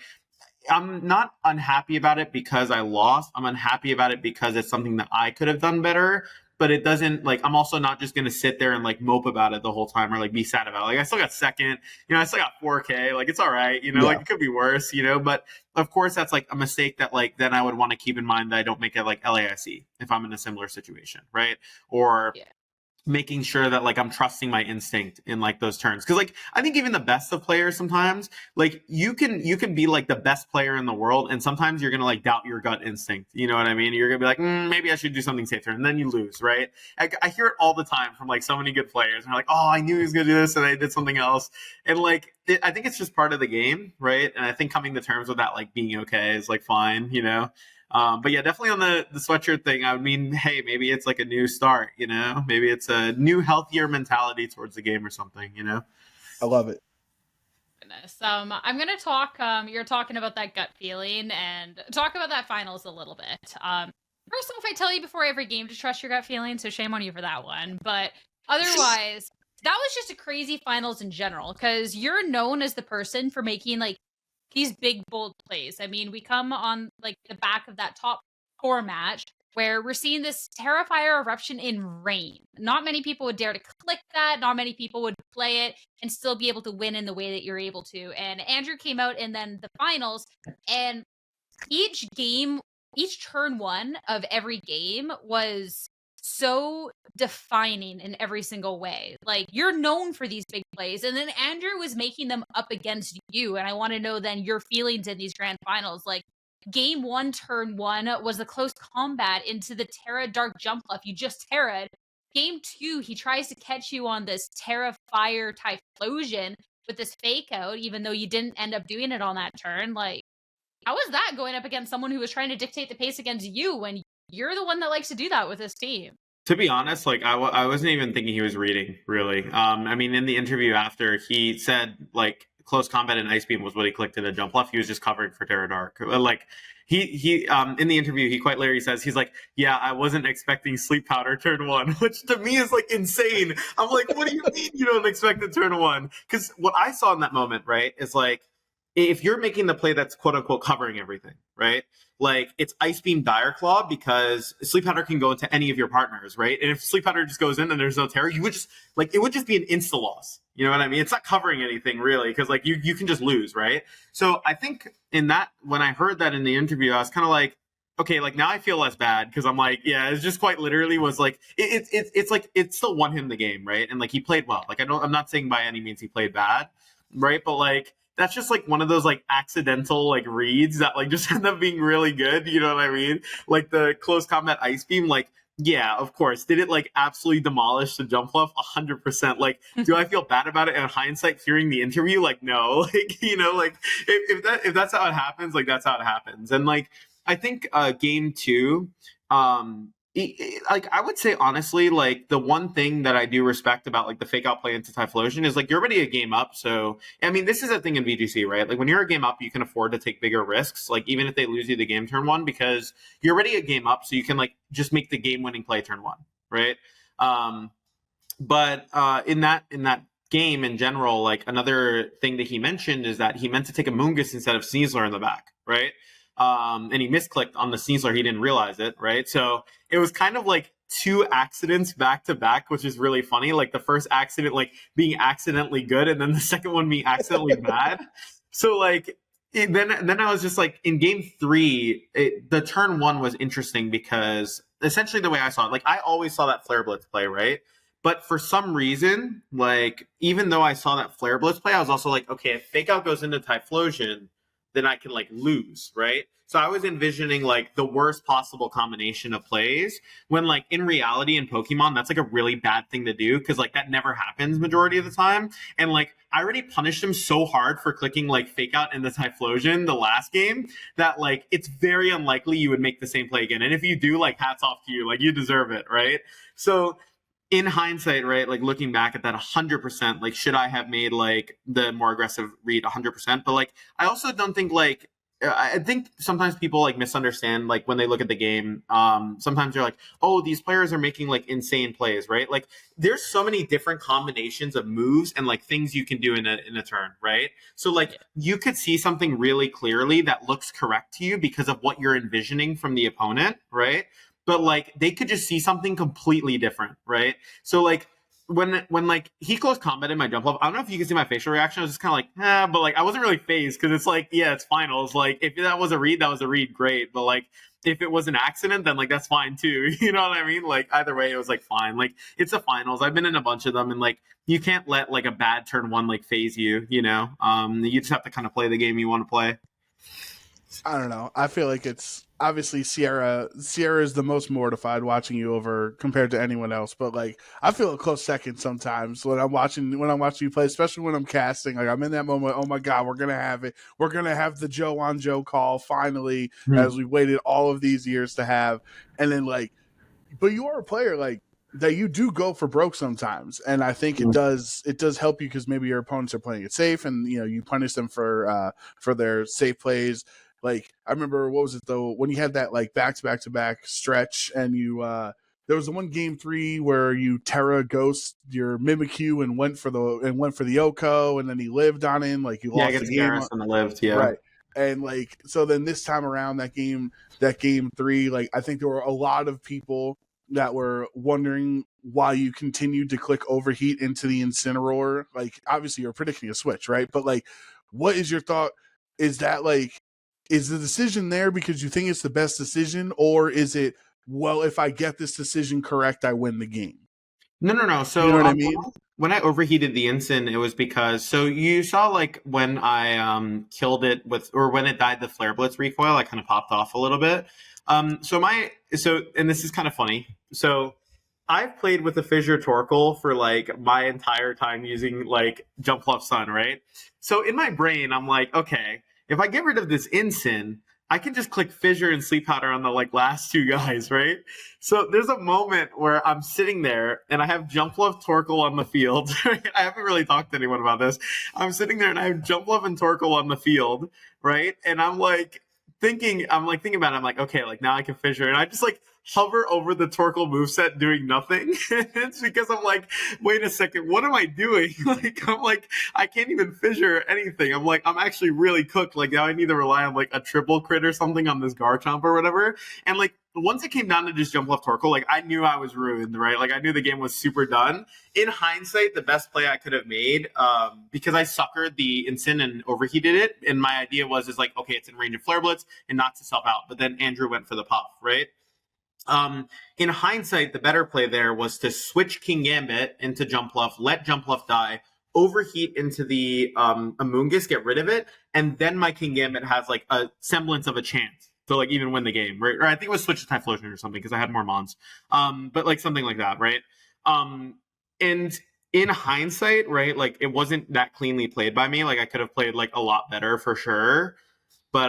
I'm not unhappy about it because I lost. I'm unhappy about it because it's something that I could have done better. But it doesn't like I'm also not just gonna sit there and like mope about it the whole time or like be sad about it. Like I still got second, I still got 4K. Like it's all right, like it could be worse, But of course that's like a mistake that like then I would want to keep in mind that I don't make it like LAIC if I'm in a similar situation, right? Or making sure that like I'm trusting my instinct in like those turns. Cause like I think even the best of players sometimes, like you can be like the best player in the world and sometimes you're gonna like doubt your gut instinct. You know what I mean? You're gonna be like, maybe I should do something safer, and then you lose, right? I hear it all the time from like so many good players. And they're like, oh, I knew he was gonna do this and I did something else. And like I think it's just part of the game, right? And I think coming to terms with that like being okay is like fine, but yeah, definitely on the sweatshirt thing, I mean, hey, maybe it's like a new start, maybe it's a new healthier mentality towards the game or something, I love it. Goodness. I'm gonna talk, you're talking about that gut feeling and talk about that finals a little bit. First off, I tell you before every game to trust your gut feeling, so shame on you for that one, but otherwise that was just a crazy finals in general, because you're known as the person for making like these big, bold plays. I mean, we come on like the back of that top 4 match where we're seeing this Terrifier eruption in rain. Not many people would dare to click that. Not many people would play it and still be able to win in the way that you're able to. And Andrew came out in then the finals, and each turn one of every game was so defining in every single way. Like you're known for these big plays, and then Andrew was making them up against you. And I want to know then your feelings in these grand finals. Like game 1, turn 1 was a close combat into the Terra Dark Jumpluff. You just Terra'd. Game 2, he tries to catch you on this Terra Fire Typhlosion with this fake out, even though you didn't end up doing it on that turn. Like, how was that going up against someone who was trying to dictate the pace against you when you're the one that likes to do that with this team? To be honest, like I wasn't even thinking he was reading, really. I mean, in the interview after, he said like close combat and ice beam was what he clicked in a Jumpluff. He was just covering for Terra Dark. Like he in the interview, he quite literally says, he's like, yeah, I wasn't expecting sleep powder turn 1, which to me is like insane. I'm like, what do you mean you don't expect it turn 1? Because what I saw in that moment, right, is like, if you're making the play that's quote unquote covering everything, right? Like it's Ice Beam Dire Claw because Sleep Powder can go into any of your partners, right? And if Sleep Powder just goes in and there's no Terror, you would just like, it would just be an insta loss. You know what I mean? It's not covering anything really, because like you can just lose, right? So I think in that, when I heard that in the interview, I was kind of like, okay, like now I feel less bad, because I'm like, yeah, it's just quite literally was like, it's like, it still won him the game, right? And like he played well. Like I'm not saying by any means he played bad, right? But like, that's just like one of those like accidental like reads that like just end up being really good. You know what I mean? Like the close combat ice beam, like, yeah, of course. Did it like absolutely demolish the Jumpluff? 100%. Like, do I feel bad about it in hindsight hearing the interview? Like, no. Like, like if that's how it happens, like that's how it happens. And like I think game 2, like I would say honestly, like the one thing that I do respect about like the fake out play into Typhlosion is like you're already a game up. So I mean, this is a thing in VGC, right? Like when you're a game up, you can afford to take bigger risks. Like even if they lose you the game turn 1, because you're already a game up, so you can like just make the game winning play turn 1, right? But in that game in general, like another thing that he mentioned is that he meant to take a Moongus instead of Sneasler in the back, right? and he misclicked on the Sneasler. He didn't realize it, right? So it was kind of like 2 accidents back to back, which is really funny. Like the first accident, like being accidentally good, and then the second one being accidentally bad. So like then I was just like, in game 3, the turn 1 was interesting because essentially the way I saw it, like I always saw that Flare Blitz play, right? But for some reason, like even though I saw that Flare Blitz play, I was also like, okay, if Fake Out goes into Typhlosion, then I can like lose, right? So I was envisioning like the worst possible combination of plays when like in reality in Pokemon, that's like a really bad thing to do because like that never happens majority of the time. And like I already punished him so hard for clicking like Fake Out in the Typhlosion the last game that like it's very unlikely you would make the same play again. And if you do, like hats off to you, like you deserve it, right? So in hindsight, right, like looking back at that 100%, like should I have made like the more aggressive read 100%? But like I also don't think like I think sometimes people like misunderstand like when they look at the game. Sometimes they're like, oh, these players are making like insane plays, right? Like there's so many different combinations of moves and like things you can do in a turn, right? So like you could see something really clearly that looks correct to you because of what you're envisioning from the opponent, right? But like they could just see something completely different, right? So like when like he close combat in my Jumpluff, I don't know if you can see my facial reaction. I was just kind of like, but like I wasn't really phased because it's like, yeah, it's finals. Like if that was a read, that was a read, great. But like if it was an accident, then like that's fine too. You know what I mean? Like either way, it was like fine. Like it's a finals. I've been in a bunch of them, and like you can't let like a bad turn 1 like phase you. You know, you just have to kind of play the game you want to play. I don't know. I feel like it's obviously Sierra is the most mortified watching you over compared to anyone else. But like, I feel a close second sometimes when I'm watching you play, especially when I'm casting. Like I'm in that moment. Oh my God, we're gonna have it. We're gonna have the Joe on Joe call finally, as we waited all of these years to have. And then like, but you are a player like that. You do go for broke sometimes, and I think it does help you because maybe your opponents are playing it safe, and you know you punish them for their safe plays. Like I remember, what was it though, when you had that like back to back stretch, and you there was the one game 3 where you Terra Ghost your Mimikyu and went for the OHKO, and then he lived on him, like you lost the game and lived, right. And like so then this time around, that game 3, like I think there were a lot of people that were wondering why you continued to click Overheat into the Incineroar. Like obviously you're predicting a switch, right? But like, what is your thought? Is that like, is the decision there because you think it's the best decision, or is it, well, if I get this decision correct, I win the game? No. So you know what I mean? When I overheated the Incin, it was because, so you saw like when I killed it with, or when it died the Flare Blitz recoil, I kind of popped off a little bit. And this is kind of funny. So I've played with the Fissure Torkoal for like my entire time using like Jumpluff Sun, right? So in my brain, I'm like, okay, if I get rid of this Incin, I can just click Fissure and Sleep Powder on the like last 2 guys, right? So there's a moment where I'm sitting there and I have Jumpluff Torkoal on the field. I haven't really talked to anyone about this. I'm sitting there and I have Jumpluff and Torkoal on the field, right? And I'm thinking about it. I'm like, okay, like now I can Fissure, and I just like hover over the Torkoal moveset doing nothing. It's because I'm like, wait a second, what am I doing? I can't even Fissure anything. I'm actually really cooked. Like now I need to rely on like a triple crit or something on this Garchomp or whatever. And like once it came down to just Jumpluff Torkoal, like I knew I was ruined, right? Like I knew the game was super done. In hindsight, the best play I could have made, because I suckered the Incin and overheated it, and my idea was like, okay, it's in range of Flare Blitz and knocks itself out. But then Andrew went for the puff, right? In hindsight, the better play there was to switch King Gambit into Jumpluff, let Jumpluff die, overheat into the Amoonguss, get rid of it, and then my King Gambit has like a semblance of a chance to like even win the game, right? Or I think it was switch to Typhlosion or something because I had more mons, but like something like that, right? And in hindsight, right, like it wasn't that cleanly played by me. Like I could have played like a lot better for sure. But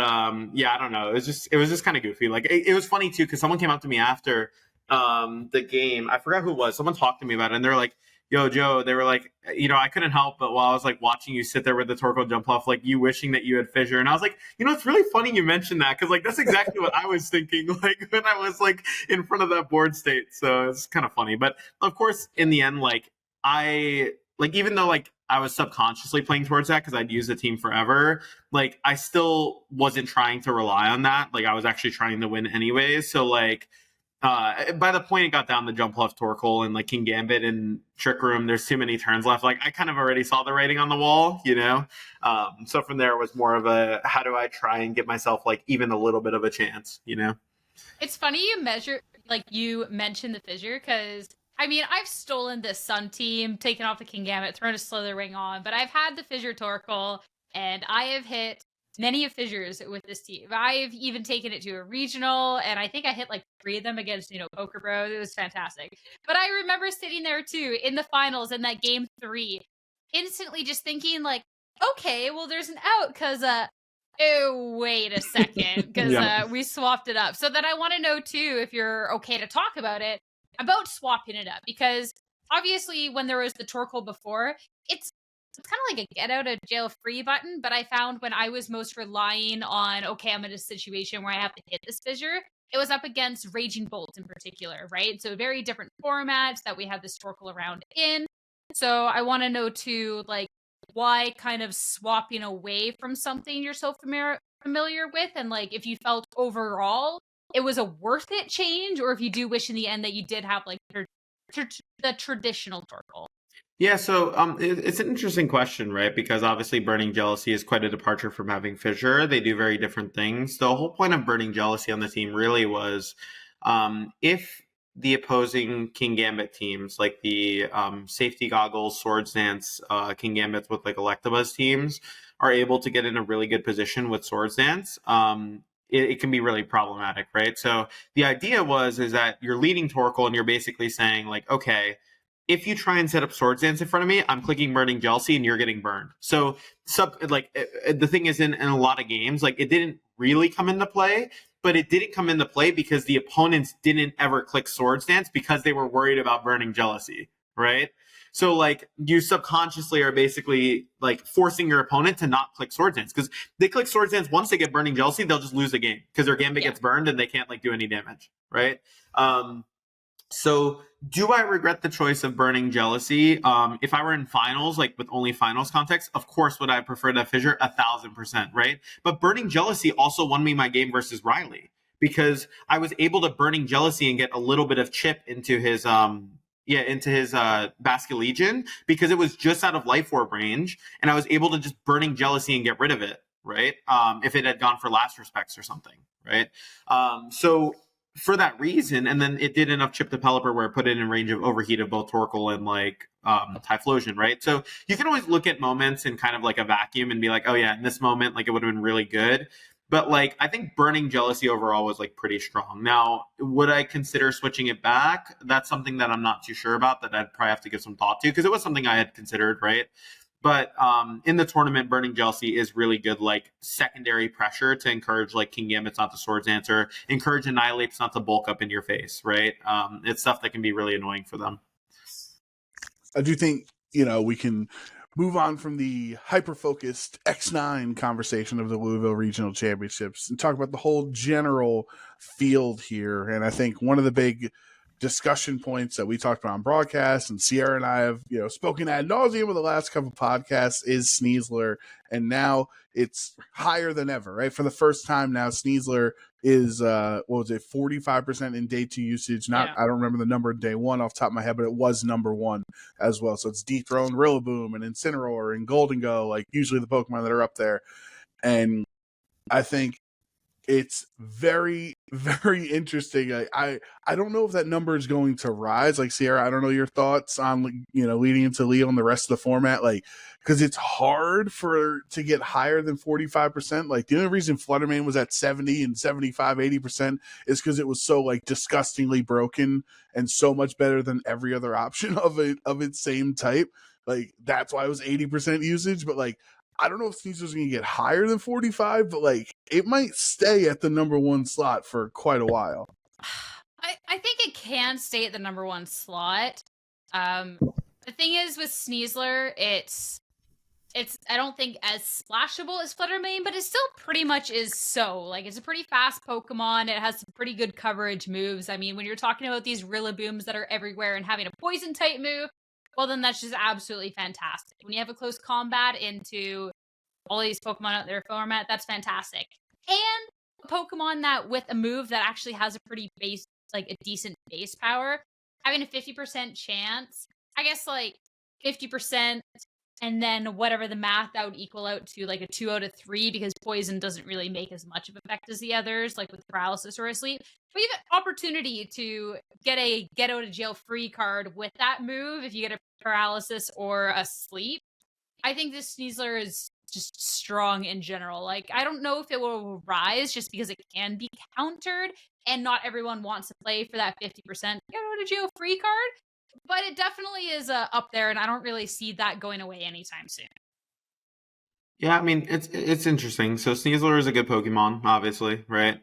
yeah, I don't know. It was just kind of goofy. Like it was funny too because someone came up to me after the game. I forgot who it was. Someone talked to me about it, and they're like, "Yo, Joe." They were like, you know, I couldn't help but while I was like watching you sit there with the Torkoal Jumpluff, like you wishing that you had Fissure, and I was like, you know, it's really funny you mentioned that because like that's exactly what I was thinking like when I was like in front of that board state. So it's kind of funny, but of course, in the end, like I like even though like I was subconsciously playing towards that because I'd use the team forever. Like, I still wasn't trying to rely on that. Like, I was actually trying to win anyways. So, like, by the point it got down to Jumpluff, Torkoal, and like King Gambit and Trick Room, there's too many turns left. Like, I kind of already saw the writing on the wall, you know? So from there, it was more of a, how do I try and get myself like even a little bit of a chance, you know? It's funny you mentioned the fissure, because I mean, I've stolen this Sun team, taken off the King Gambit, thrown a Slither Ring on, but I've had the fissure Torkoal, and I have hit many of fissures with this team. I've even taken it to a regional, and I think I hit like 3 of them against, Poker Bros. It was fantastic. But I remember sitting there too in the finals in that game 3, instantly just thinking like, okay, well, there's an out because oh, wait a second, because we swapped it up. So then I want to know too, if you're okay to talk about it, about swapping it up, because obviously when there was the Torkoal before, it's kind of like a get out of jail free button. But I found when I was most relying on, okay, I'm in a situation where I have to hit this fissure, it was up against Raging Bolt in particular, right? So very different formats that we have this Torkoal around in. So I want to know too, like, why kind of swapping away from something you're so familiar with, and like if you felt overall it was a worth it change, or if you do wish in the end that you did have like the traditional Torkoal. Yeah, so it's an interesting question, right? Because obviously Burning Jealousy is quite a departure from having Fissure. They do very different things. The whole point of Burning Jealousy on the team really was if the opposing King Gambit teams, like the Safety Goggles, Swords Dance, King Gambits with like Electabuzz teams, are able to get in a really good position with Swords Dance, it can be really problematic, right? So the idea is that you're leading Torkoal and you're basically saying like, okay, if you try and set up Swords Dance in front of me, I'm clicking Burning Jealousy and you're getting burned. So the thing is in a lot of games, like it didn't really come into play, but it didn't come into play because the opponents didn't ever click Swords Dance because they were worried about Burning Jealousy, right? So like you subconsciously are basically like forcing your opponent to not click Swords Dance, because they click Swords Dance once they get Burning Jealousy, they'll just lose the game because their Gambit gets burned and they can't like do any damage, right? So do I regret the choice of Burning Jealousy? If I were in finals, like with only finals context, of course would I prefer that Fissure 1,000%, right? But Burning Jealousy also won me my game versus Riley, because I was able to Burning Jealousy and get a little bit of chip into his Basket Legion, because it was just out of Life Orb range, and I was able to just Burning Jealousy and get rid of it, right? If it had gone for Last Respects or something, right? So for that reason, and then it did enough chip to Pelipper where it put it in range of overheat of both Torkoal and like Typhlosion, right? So you can always look at moments in kind of like a vacuum and be like, oh yeah, in this moment, like it would have been really good. But like I think Burning Jealousy overall was like pretty strong. Now, would I consider switching it back? That's something that I'm not too sure about, that I'd probably have to give some thought to, because it was something I had considered, right? But in the tournament, Burning Jealousy is really good, like secondary pressure to encourage like King Gambit's not the Swords Answer, encourage Annihilate's not to bulk up in your face, right? It's stuff that can be really annoying for them. I do think, we can move on from the hyper-focused X9 conversation of the Louisville Regional Championships and talk about the whole general field here. And I think one of the big discussion points that we talked about on broadcast, and Sierra and I have spoken ad nauseum with the last couple of podcasts, is Sneasler, and now it's higher than ever, right? For the first time now, Sneasler is 45% in day 2 usage. I don't remember the number in day 1 off the top of my head, but it was number 1 as well. So it's dethroned Rillaboom and Incineroar and Golden Go, like usually the Pokemon that are up there. And I think it's very, very interesting. I don't know if that number is going to rise. Like, Sierra, I don't know your thoughts on, leading into Lille and the rest of the format. Like, because it's hard to get higher than 45%. Like, the only reason Fluttermane was at 70 and 75, 80% is because it was so, like, disgustingly broken and so much better than every other option of its same type. Like, that's why it was 80% usage. But, like, I don't know if Sneasler's going to get higher than 45, but like it might stay at the number 1 slot for quite a while. I think it can stay at the number 1 slot. The thing is with Sneasler, it's I don't think as splashable as Fluttermane, but it still pretty much is so. Like, it's a pretty fast Pokemon. It has some pretty good coverage moves. I mean, when you're talking about these Rillabooms that are everywhere and having a poison type move, well, then that's just absolutely fantastic. When you have a close combat into all these Pokemon out there format, that's fantastic. And a Pokemon that with a move that actually has a pretty base, like a decent base power, having a 50% chance, I guess like 50%, and then whatever the math, that would equal out to like a 2 out of 3, because poison doesn't really make as much of effect as the others, like with paralysis or asleep. But you have an opportunity to get a get out of jail free card with that move if you get a paralysis or a sleep. I think this Sneasler is just strong in general. Like, I don't know if it will rise just because it can be countered and not everyone wants to play for that 50% get out of jail free card. But it definitely is up there, and I don't really see that going away anytime soon. Yeah, I mean, it's interesting. So Sneasler is a good Pokemon, obviously, right?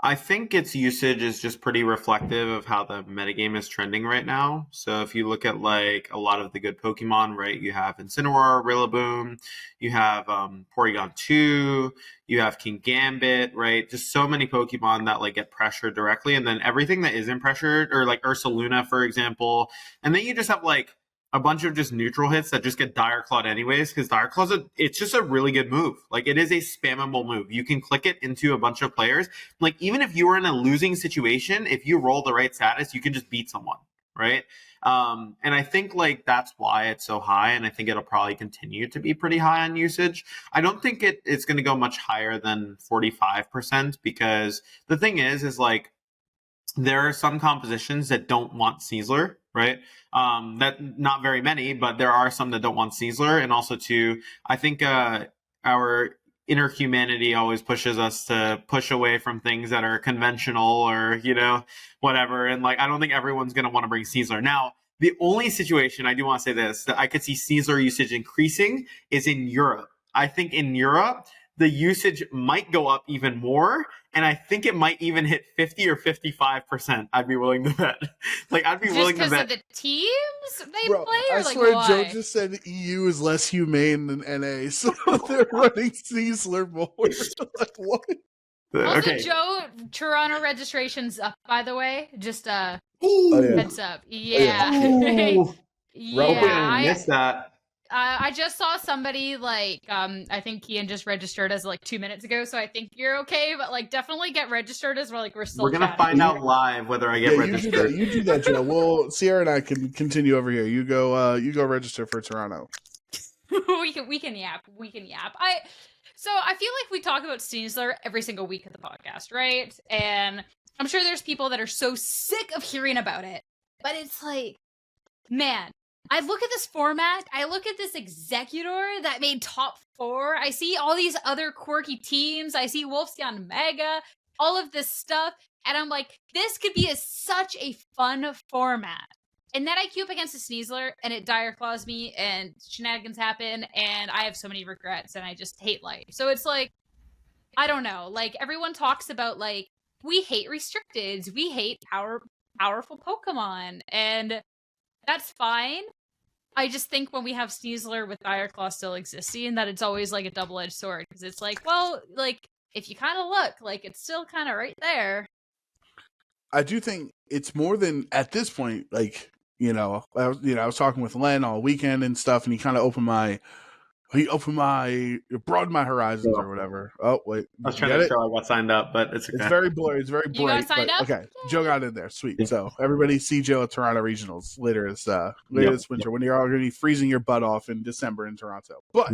I think its usage is just pretty reflective of how the metagame is trending right now. So if you look at like a lot of the good Pokemon, right, you have Incineroar, Rillaboom, you have Porygon 2, you have King Gambit, right? Just so many Pokemon that like get pressured directly, and then everything that isn't pressured, or like Ursaluna, for example, and then you just have like a bunch of just neutral hits that just get Dire Clawed anyways, because Dire Claw's it's just a really good move. Like, it is a spammable move. You can click it into a bunch of players. Like, even if you were in a losing situation, if you roll the right status, you can just beat someone, right? And I think, like, that's why it's so high, and I think it'll probably continue to be pretty high on usage. I don't think it's going to go much higher than 45%, because the thing is like, there are some compositions that don't want Sneasler, right? That not very many, but there are some that don't want Sneasler. And also, too, I think our inner humanity always pushes us to push away from things that are conventional or, you know, whatever. And like, I don't think everyone's going to want to bring Sneasler. Now, the only situation, I do want to say this, that I could see Sneasler usage increasing is in Europe. I think in Europe, the usage might go up even more, and I think it might even hit 50 or 55%. I'd be willing to bet. Like, I'd be just willing to bet. Just because of the teams they Bro, play, or I like swear why? Joe just said EU is less humane than NA, so they're running Sneasler more. Like, what? Also, Okay. Joe, Toronto registration's up, by the way. Just Ooh. heads up. Yeah. Ooh. Yeah. I missed that. I just saw somebody like I think Kian just registered as like 2 minutes ago, so I think you're okay, but like definitely get registered as we're still We're gonna chatting. find out live whether I get registered. You do that, Joe. Well, Sierra and I can continue over here. You go register for Toronto. we can yap. So I feel like we talk about Sneasler every single week of the podcast, right? And I'm sure there's people that are so sick of hearing about it, but it's like, man, I look at this format, I look at this Executor that made top 4, I see all these other quirky teams, I see Wolf's Yanmega, all of this stuff, and I'm like, this could be such a fun format. And then I queue up against a Sneasler, and it Dire Claws me, and shenanigans happen, and I have so many regrets, and I just hate life. So it's like, I don't know, like, everyone talks about, like, we hate restricteds, we hate powerful Pokemon, and that's fine. I just think when we have Sneasler with Dire Claw still existing, that it's always like a double-edged sword, because it's like, well, like, if you kind of look, like, it's still kind of right there. I do think it's more than, at this point, like, I was talking with Len all weekend and stuff, and he kind of broadened my horizons or whatever. Oh, wait. I was trying to show I got signed up, but it's okay. It's very blurry. It's very bright. You got signed up? Okay. Yay. Joe got in there. Sweet. So everybody see Joe at Toronto Regionals later this winter when you're all going to be freezing your butt off in December in Toronto. But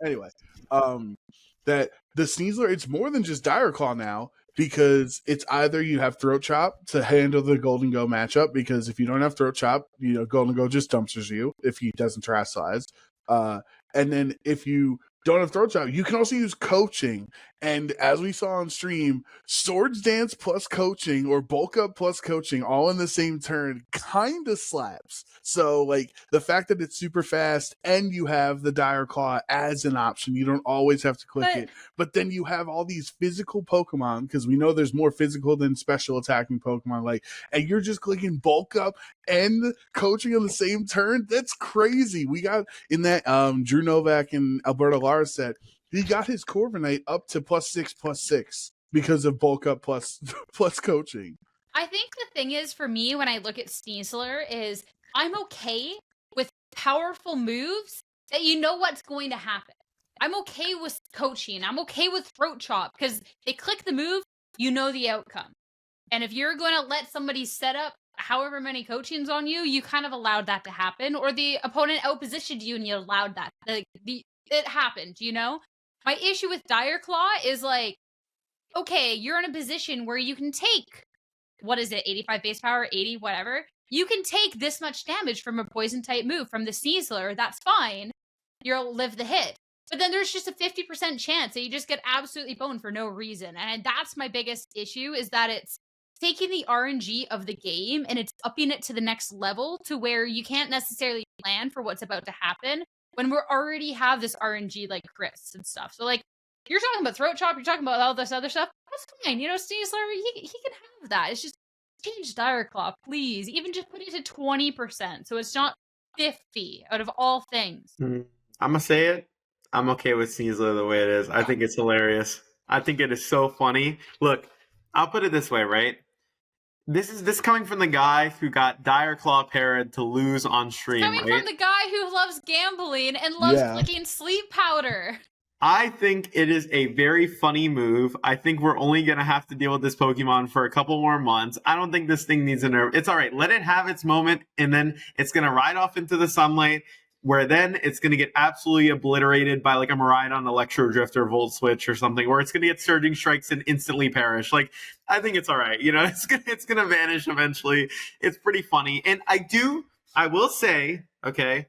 anyway, that the Sneasler, it's more than just Dire Claw now, because it's either you have Throat Chop to handle the Golden Go matchup, because if you don't have Throat Chop, Golden Go just dumpsters you if he doesn't trash size. And then if you don't have Throat Chop, you can also use Coaching. And as we saw on stream, Swords Dance plus Coaching or Bulk Up plus Coaching all in the same turn kind of slaps. So, like, the fact that it's super fast and you have the Dire Claw as an option, you don't always have to click it. But then you have all these physical Pokemon, because we know there's more physical than special attacking Pokemon, and you're just clicking Bulk Up and Coaching on the same turn. That's crazy. We got in that Drew Novak and Alberto Lara set, he got his Corviknight up to +6/+6 because of Bulk Up plus Coaching. I think the thing is, for me, when I look at Sneasler, is I'm okay powerful moves that you know what's going to happen. I'm okay with coaching. I'm okay with throat chop because they click the move, you know the outcome. And if you're going to let somebody set up however many coachings on you, you kind of allowed that to happen. Or the opponent outpositioned you and you allowed that. It happened, you know? My issue with Dire Claw is like, okay, you're in a position where you can take, what is it, 85 base power, 80, whatever. You can take this much damage from a poison type move from the Sneasler. That's fine. You'll live the hit. But then there's just a 50% chance that you just get absolutely boned for no reason. And that's my biggest issue, is that it's taking the RNG of the game and it's upping it to the next level to where you can't necessarily plan for what's about to happen when we already have this RNG like crits and stuff. So like, you're talking about throat chop, you're talking about all this other stuff. That's fine. You know, Sneasler, he can have that. It's just change Dire Claw, please. Even just put it to 20%. So it's not 50 out of all things. I'm going to say it. I'm okay with Sneasler the way it is. I think it's hilarious. I think it is so funny. Look, I'll put it this way, right? This coming from the guy who got Dire Claw parried to lose on stream, coming right? From the guy who loves gambling and loves flicking sleep powder. I think it is a very funny move. I think we're only going to have to deal with this Pokemon for a couple more months. I don't think this thing needs a nerf. It's all right. Let it have its moment, and then it's going to ride off into the sunlight, where then it's going to get absolutely obliterated by like a Miraidon Electro Drift or Volt Switch or something, or it's going to get Surging Strikes and instantly perish. Like, I think it's all right. You know, it's gonna vanish eventually. It's pretty funny. And I will say, okay,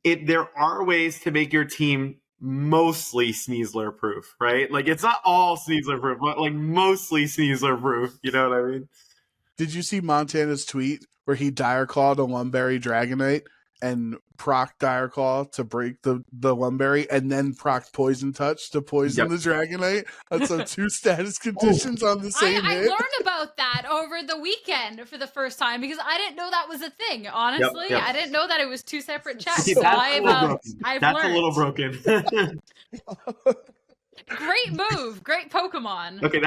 there are ways to make your team mostly Sneasler proof, right? Like, it's not all Sneasler proof, but like mostly Sneasler proof. You know what I mean? Did you see Montana's tweet where he Dire Clawed a Lumberry Dragonite and proc Dire Claw to break the Lumberry, and then proc Poison Touch to poison the Dragonite? That's so two status conditions on the same hit. I learned about that over the weekend for the first time because I didn't know that was a thing, honestly. I didn't know that it was two separate checks. See, so I've learned. A little broken. Great move. Great Pokemon. Okay,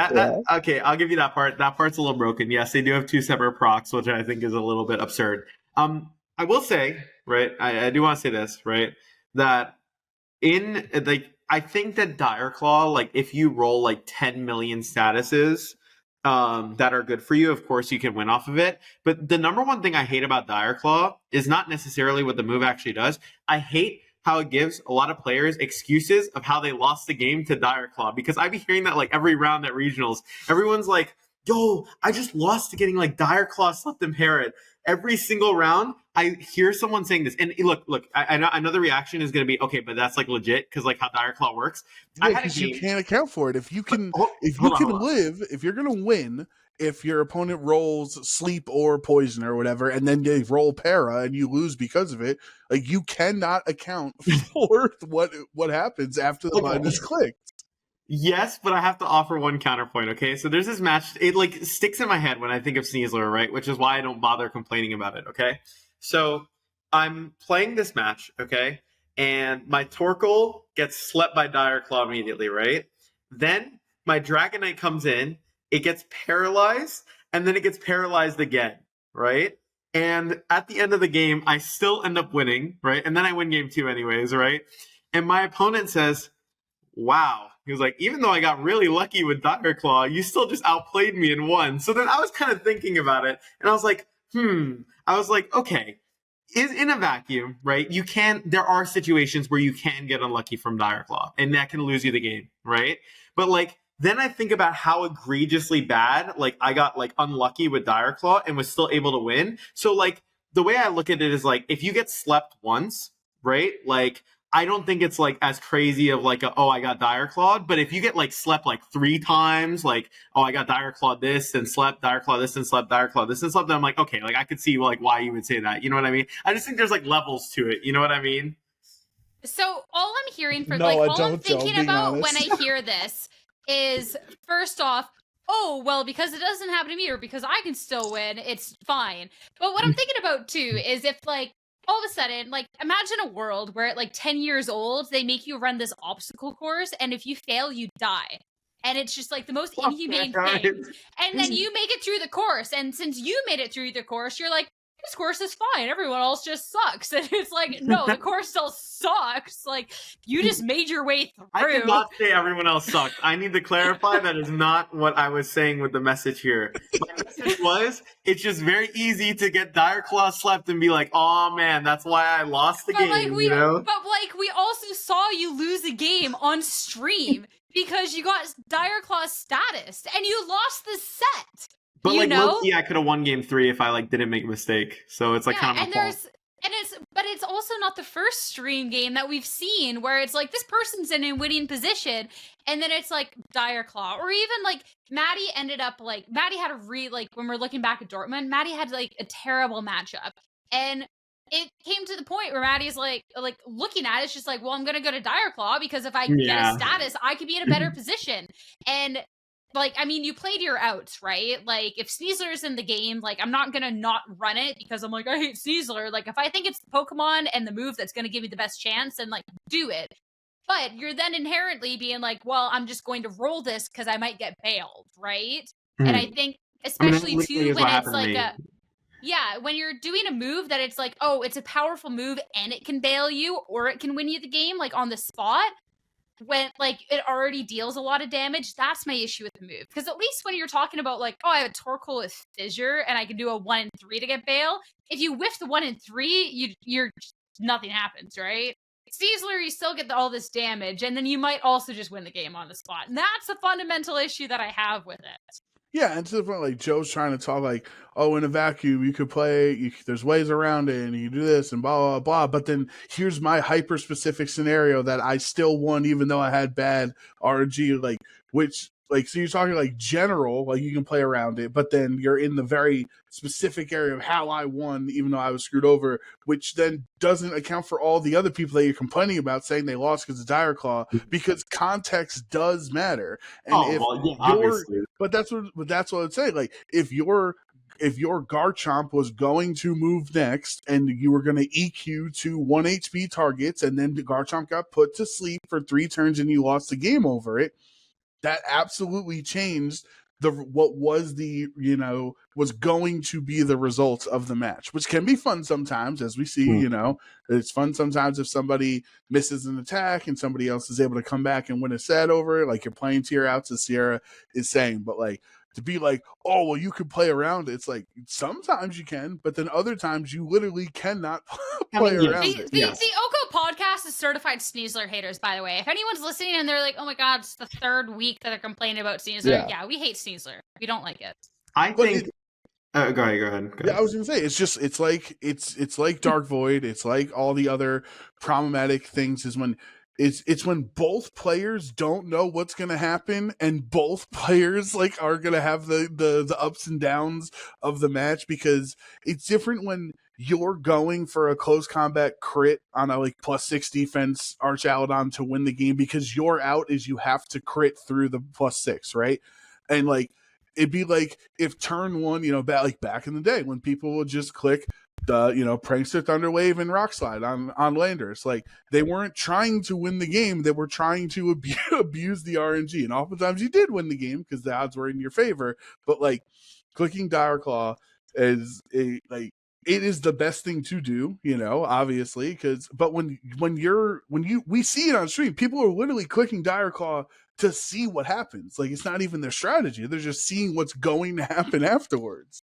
okay, I'll give you that part. That part's a little broken. Yes, they do have two separate procs, which I think is a little bit absurd. I will say, right, I do want to say this, right, that I think that Dire Claw, like, if you roll like 10 million statuses that are good for you, of course you can win off of it. But the number one thing I hate about Dire Claw is not necessarily what the move actually does. I hate how it gives a lot of players excuses of how they lost the game to Dire Claw, because I be hearing that like every round at regionals. Everyone's like, yo, I just lost to getting like Dire Claw slept and parrot. Every single round, I hear someone saying this. And look, I know the reaction is going to be, okay, but that's like legit because like how Dire Claw works. Yeah, because you can't account for it. If you can, if you're going to win, if your opponent rolls sleep or poison or whatever, and then they roll para and you lose because of it, like, you cannot account for what happens after the button is clicked. Yes, but I have to offer one counterpoint, okay? So there's this match, it like sticks in my head when I think of Sneasler, right? Which is why I don't bother complaining about it, okay? So I'm playing this match, okay? And my Torkoal gets slept by Dire Claw immediately, right? Then my Dragonite comes in, it gets paralyzed, and then it gets paralyzed again, right? And at the end of the game, I still end up winning, right? And then I win game 2 anyways, right? And my opponent says, wow. He was like, even though I got really lucky with Dire Claw, you still just outplayed me and won. So then I was kind of thinking about it, and I was like, I was like, okay, in a vacuum, right? There are situations where you can get unlucky from Dire Claw, and that can lose you the game, right? But like, then I think about how egregiously bad, like, I got like unlucky with Dire Claw and was still able to win. So like, the way I look at it is like, if you get slept once, right? Like, I don't think it's like as crazy of like, I got Dire Clawed, but if you get like slept like 3 times, like, I got Dire Clawed this and slept, Dire Claw this and slept, Dire Claw this and slept, then I'm like, okay, like, I could see like why you would say that. You know what I mean? I just think there's like levels to it. You know what I mean? So all I'm hearing all I'm thinking about when I hear this is, first off, oh, well, because it doesn't happen to me or because I can still win, it's fine. But what I'm thinking about too is if like, all of a sudden, like, imagine a world where at like 10 years old, they make you run this obstacle course, and if you fail, you die. And it's just like the most inhumane thing. And then you make it through the course, and since you made it through the course, you're like, this course is fine. Everyone else just sucks. And it's like, no, the course still sucks. Like, you just made your way through. I did not say everyone else sucked. I need to clarify that is not what I was saying with the message here. My message was, it's just very easy to get Dire Claw slept and be like, oh man, that's why I lost the game, Like, you know? But like, we also saw you lose a game on stream because you got Dire Claw status and you lost the set. But you like, know? low-key, I could have won game 3 if I like didn't make a mistake. So it's like kind of my fault. But it's also not the first stream game that we've seen where it's like this person's in a winning position and then it's like Dire Claw, or even like Maddie ended up like Maddie had when we're looking back at Dortmund, Maddie had like a terrible matchup, and it came to the point where Maddie's like looking at it, it's just like, well, I'm gonna go to Dire Claw because if I get a status, I could be in a better position. And like, I mean, you played your outs, right? Like, if Sneasler's in the game, like, I'm not gonna not run it because I'm like, I hate Sneasler. Like, if I think it's the Pokemon and the move that's gonna give me the best chance, then, like, do it. But you're then inherently being like, well, I'm just going to roll this because I might get bailed, right? Mm-hmm. And I think, especially, too, when it's like when you're doing a move that it's like, oh, it's a powerful move and it can bail you or it can win you the game, like, on the spot, when like it already deals a lot of damage, that's my issue with the move. Because at least when you're talking about like, oh, I have a Torkoal with Fissure and I can do a 1 in 3 to get bail, if you whiff the 1 in 3, you're nothing happens, right? Sneasler, you still get all this damage, and then you might also just win the game on the spot. And that's the fundamental issue that I have with it. Yeah, and to the point, like, Joe's trying to talk like, oh, in a vacuum, you could play, there's ways around it, and you do this, and blah, blah, blah. But then here's my hyper-specific scenario that I still won, even though I had bad RNG, like, which, like, so you're talking, like, general, like, you can play around it, but then you're in the very specific area of how I won, even though I was screwed over, which then doesn't account for all the other people that you're complaining about saying they lost because of Dire Claw, because context does matter. And obviously. But that's what I'd say. Like, if your Garchomp was going to move next and you were going to EQ to 1 HP targets and then the Garchomp got put to sleep for 3 turns and you lost the game over it, that absolutely changed what was was going to be the results of the match, which can be fun sometimes, as we see. It's fun sometimes if somebody misses an attack and somebody else is able to come back and win a set over it, like you're playing tier outs, as Sierra is saying. But like, to be like, oh, well, you could play around it. It's like, sometimes you can, but then other times you literally cannot play around it. The OHKO podcast is certified Sneasler haters, by the way. If anyone's listening and they're like, oh my god, it's the 3rd week that they're complaining about Sneasler, yeah, we hate Sneasler. We don't like it. I think... go ahead. Yeah, I was gonna say, it's like Dark Void. It's like all the other problematic things is when it's when both players don't know what's gonna happen and both players like are gonna have the ups and downs of the match, because it's different when you're going for a close combat crit on a like +6 defense Arch Aladon to win the game, because your out is you have to crit through the +6, right? And like, it'd be like if turn 1, back in the day when people would just click the, Prankster, Thunderwave, and Rock Slide on Landers. Like, they weren't trying to win the game. They were trying to abuse the RNG. And oftentimes you did win the game because the odds were in your favor. But, like, clicking Dire Claw is, it is the best thing to do, obviously. But when we see it on stream, people are literally clicking Dire Claw to see what happens. Like, it's not even their strategy. They're just seeing what's going to happen afterwards.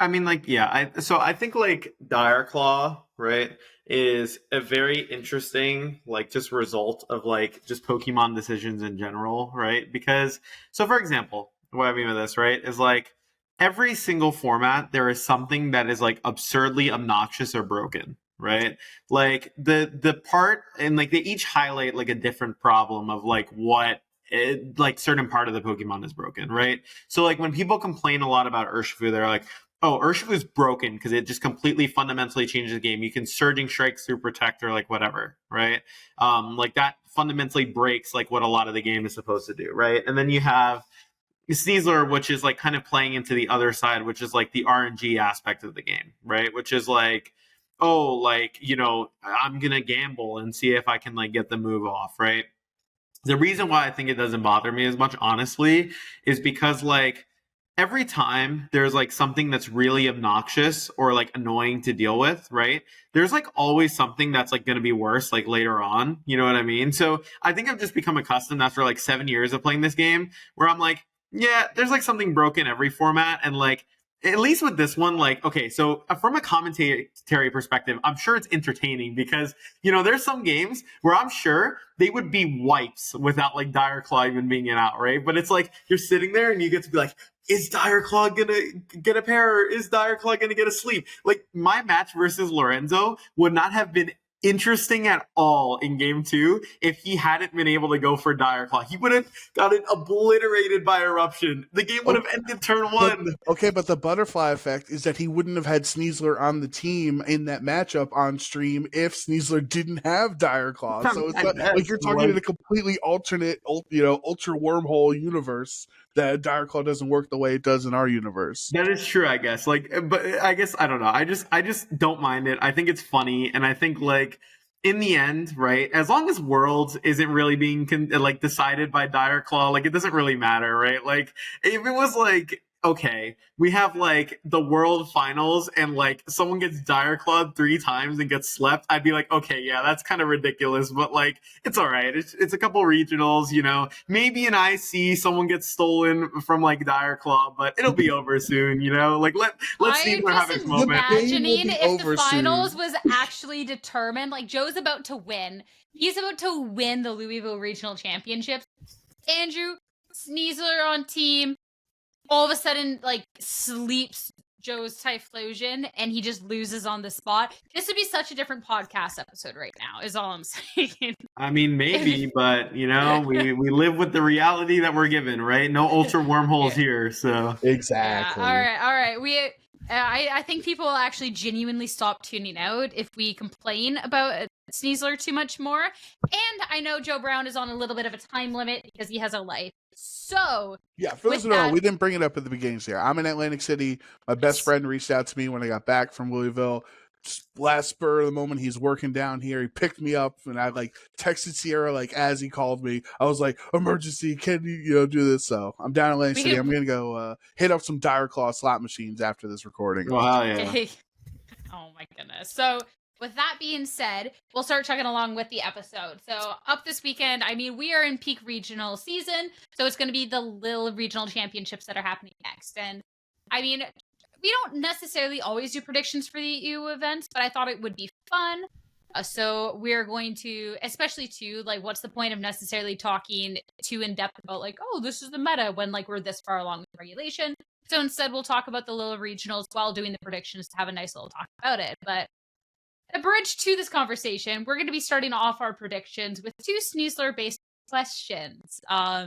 I mean, like, yeah. I think like Dire Claw, right, is a very interesting like just result of like just Pokemon decisions in general, right? Because for example, what I mean by this, right, is like every single format there is something that is like absurdly obnoxious or broken, right? Like the part, and like they each highlight like a different problem of like what like certain part of the Pokemon is broken, right? So like when people complain a lot about Urshifu, they're like, oh, Urshifu is broken because it just completely fundamentally changes the game. You can Surging Strike through Protector, like whatever, right? Like that fundamentally breaks like what a lot of the game is supposed to do, right? And then you have Sneasler, which is like kind of playing into the other side, which is like the RNG aspect of the game, right? Which is like, oh, like, I'm going to gamble and see if I can like get the move off, right? The reason why I think it doesn't bother me as much, honestly, is because like every time there's like something that's really obnoxious or like annoying to deal with, right? There's like always something that's like going to be worse like later on. You know what I mean? So I think I've just become accustomed after like 7 years of playing this game where I'm like, yeah, there's like something broken every format. And like, at least with this one, like, okay, so from a commentary perspective, I'm sure it's entertaining because, you know, there's some games where I'm sure they would be wipes without like Dire Claw even being in out, right? But it's like you're sitting there and you get to be like, is Dire Claw gonna get a pair or is Dire Claw gonna get a sleep? Like my match versus Lorenzo would not have been interesting at all in game 2 if he hadn't been able to go for Dire Claw. He would have gotten obliterated by Eruption. The game would have ended turn 1. But the butterfly effect is that he wouldn't have had Sneasler on the team in that matchup on stream if Sneasler didn't have Dire Claw. So it's like you're talking in a completely alternate, ultra wormhole universe that Dire Claw doesn't work the way it does in our universe. That is true, I guess. Like, but I guess I don't know. I just don't mind it. I think it's funny, and I think like in the end, right? As long as Worlds isn't really being like decided by Dire Claw, like it doesn't really matter, right? Like if it was like, okay, we have like the World Finals and like someone gets Dire Clawed 3 times and gets slept, I'd be like, okay, yeah, that's kind of ridiculous, but like it's all right. It's a couple regionals, you know. Maybe an IC someone gets stolen from like Dire Claw, but it'll be over soon, you know. Like let's see what happens. I'm imagining if the finals was actually determined, like Joe's about to win. He's about to win the Louisville Regional Championships. Andrew, Sneasler on team, all of a sudden, like, sleeps Joe's Typhlosion, and he just loses on the spot. This would be such a different podcast episode right now, is all I'm saying. I mean, maybe, but, you know, we live with the reality that we're given, right? No ultra wormholes here, so. Exactly. Yeah, all right. I think people will actually genuinely stop tuning out if we complain about Sneasler too much more. And I know Joe Brown is on a little bit of a time limit because he has a life. So yeah, for those who don't know, we didn't bring it up at the beginning here. I'm in Atlantic City. My best friend reached out to me when I got back from Louisville. Last spur of the moment, he's working down here. He picked me up, and I like texted Sierra like as he called me. I was like, "Emergency! Can you do this?" So I'm down in Atlantic City. I'm gonna go hit up some Dire Claw slot machines after this recording. Wow, yeah. Oh my goodness. So with that being said, we'll start chugging along with the episode. So up this weekend, I mean, we are in peak regional season, so it's going to be the Lille Regional Championships that are happening next. And I mean, we don't necessarily always do predictions for the EU events, but I thought it would be fun. So we're going to, especially too, like, what's the point of necessarily talking too in depth about like, oh, this is the meta when like we're this far along with regulation. So instead, we'll talk about the Lille Regionals while doing the predictions to have a nice little talk about it. But a bridge to this conversation, we're going to be starting off our predictions with 2 Sneasler-based questions. So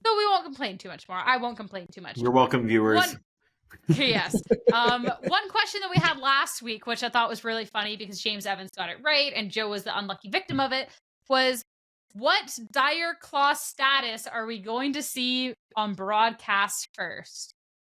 we won't complain too much more. I won't complain too much. You're welcome, viewers. Yes. One question that we had last week, which I thought was really funny because James Evans got it right and Joe was the unlucky victim of it, was what Dire Claw status are we going to see on broadcast first?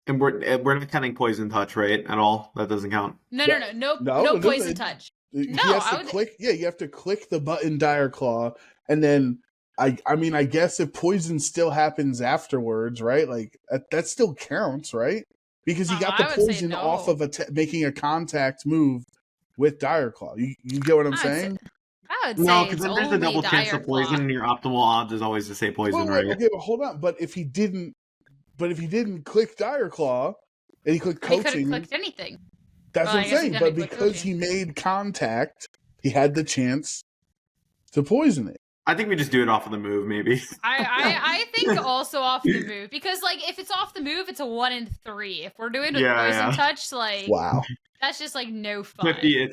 And we're not counting Poison Touch, right? At all? That doesn't count. No Poison Touch. You have to click the button Dire Claw, and then I mean, I guess if poison still happens afterwards, right? Like that still counts, right? Because he got the poison off of making a contact move with Dire Claw. You get what I'm saying? I would say because then there's a double chance of poison, and your optimal odds is always to say poison, right? Okay, but hold on. But if he didn't click Dire Claw and he clicked coaching, he could have clicked anything. That's what I'm saying. But because he made contact, he had the chance to poison it. I think we just do it off of the move, maybe. I think also off the move, because like if it's off the move, it's a 1 in 3. If we're doing a poison touch, like wow, that's just like no fun. 50,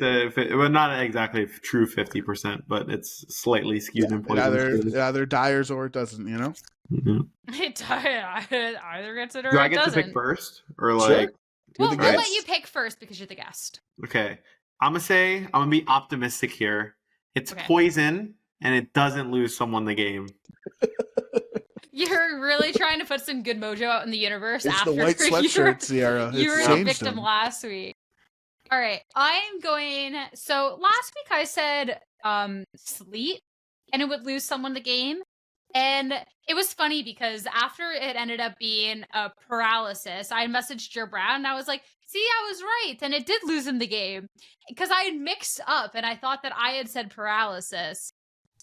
well, not exactly true 50%, but it's slightly skewed in poison. It either dies or it doesn't, you know. Mm-hmm. It either gets it or do I it get doesn't. to pick first, or like? Sure. Well, we'll let you pick first because you're the guest. Okay, I'm gonna be optimistic here. It's poison. And it doesn't lose someone the game. You're really trying to put some good mojo out in the universe. It's after the white sweatshirt, Sierra. You were a victim last week. All right, I'm going. So last week I said sleep, and it would lose someone the game. And it was funny because after it ended up being a paralysis, I messaged Joe Brown and I was like, see, I was right. And it did lose him the game because I had mixed up and I thought that I had said paralysis,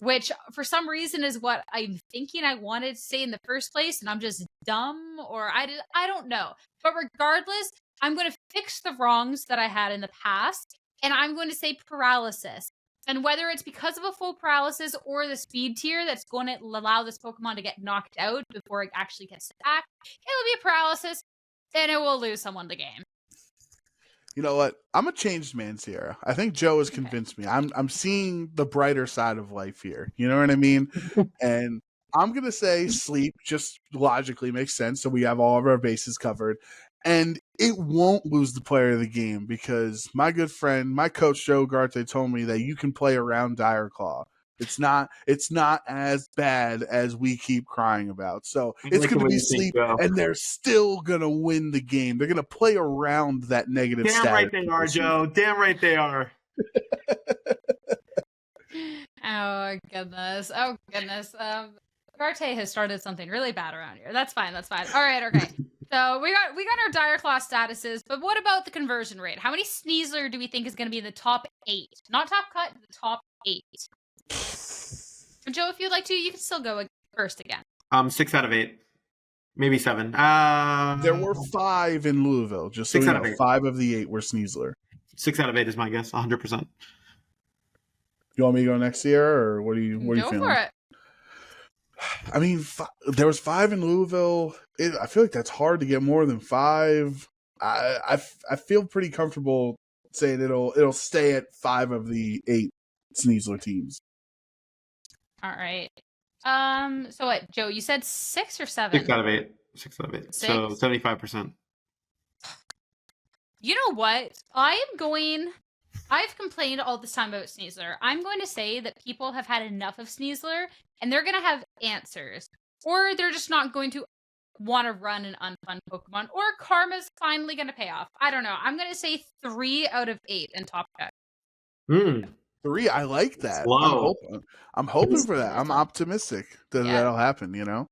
which for some reason is what I'm thinking I wanted to say in the first place. And I'm just dumb or I don't know. But regardless, I'm going to fix the wrongs that I had in the past and I'm going to say paralysis. And whether it's because of a full paralysis or the speed tier that's going to allow this Pokemon to get knocked out before it actually gets attacked, it'll be a paralysis, and it will lose someone the game. You know what? I'm a changed man, Sierra. I think Joe has convinced me. I'm seeing the brighter side of life here. You know what I mean? And I'm gonna say sleep just logically makes sense. So we have all of our bases covered. And it won't lose the player of the game because my good friend, my coach Joe Ugarte told me that you can play around Dire Claw. It's not as bad as we keep crying about. So it's going to be sleep, and they're still going to win the game. They're going to play around that negative Damn status. right they are, Joe. Damn right they are. Oh, goodness. Oh, goodness. Ugarte has started something really bad around here. That's fine. All right, okay. So we got our Dire Claw statuses, but what about the conversion rate? How many Sneasler do we think is going to be in the top 8? Not top cut, the top 8. Joe, if you'd like to, you can still go first again. 6 out of 8. Maybe 7. There were 5 in Louisville, just so you know. 5 of the 8 were Sneasler. 6 out of 8 is my guess, 100%. You want me to go next year, or what are you feeling? Go for it. I mean, there was 5 in Louisville. I feel like that's hard to get more than 5. I feel pretty comfortable saying it'll stay at 5 of the 8 Sneasler teams. All right. So what, Joe? You said 6 or 7? 6 out of 8. 6 out of 8. 6? So 75%. You know what? I've complained all this time about Sneasler. I'm going to say that people have had enough of Sneasler, and they're going to have answers. Or they're just not going to want to run an unfun Pokemon. Or Karma's finally going to pay off. I don't know. I'm going to say 3 out of 8 in Top Cut. 3, I like that. I'm hoping for that. I'm optimistic that that'll happen, you know?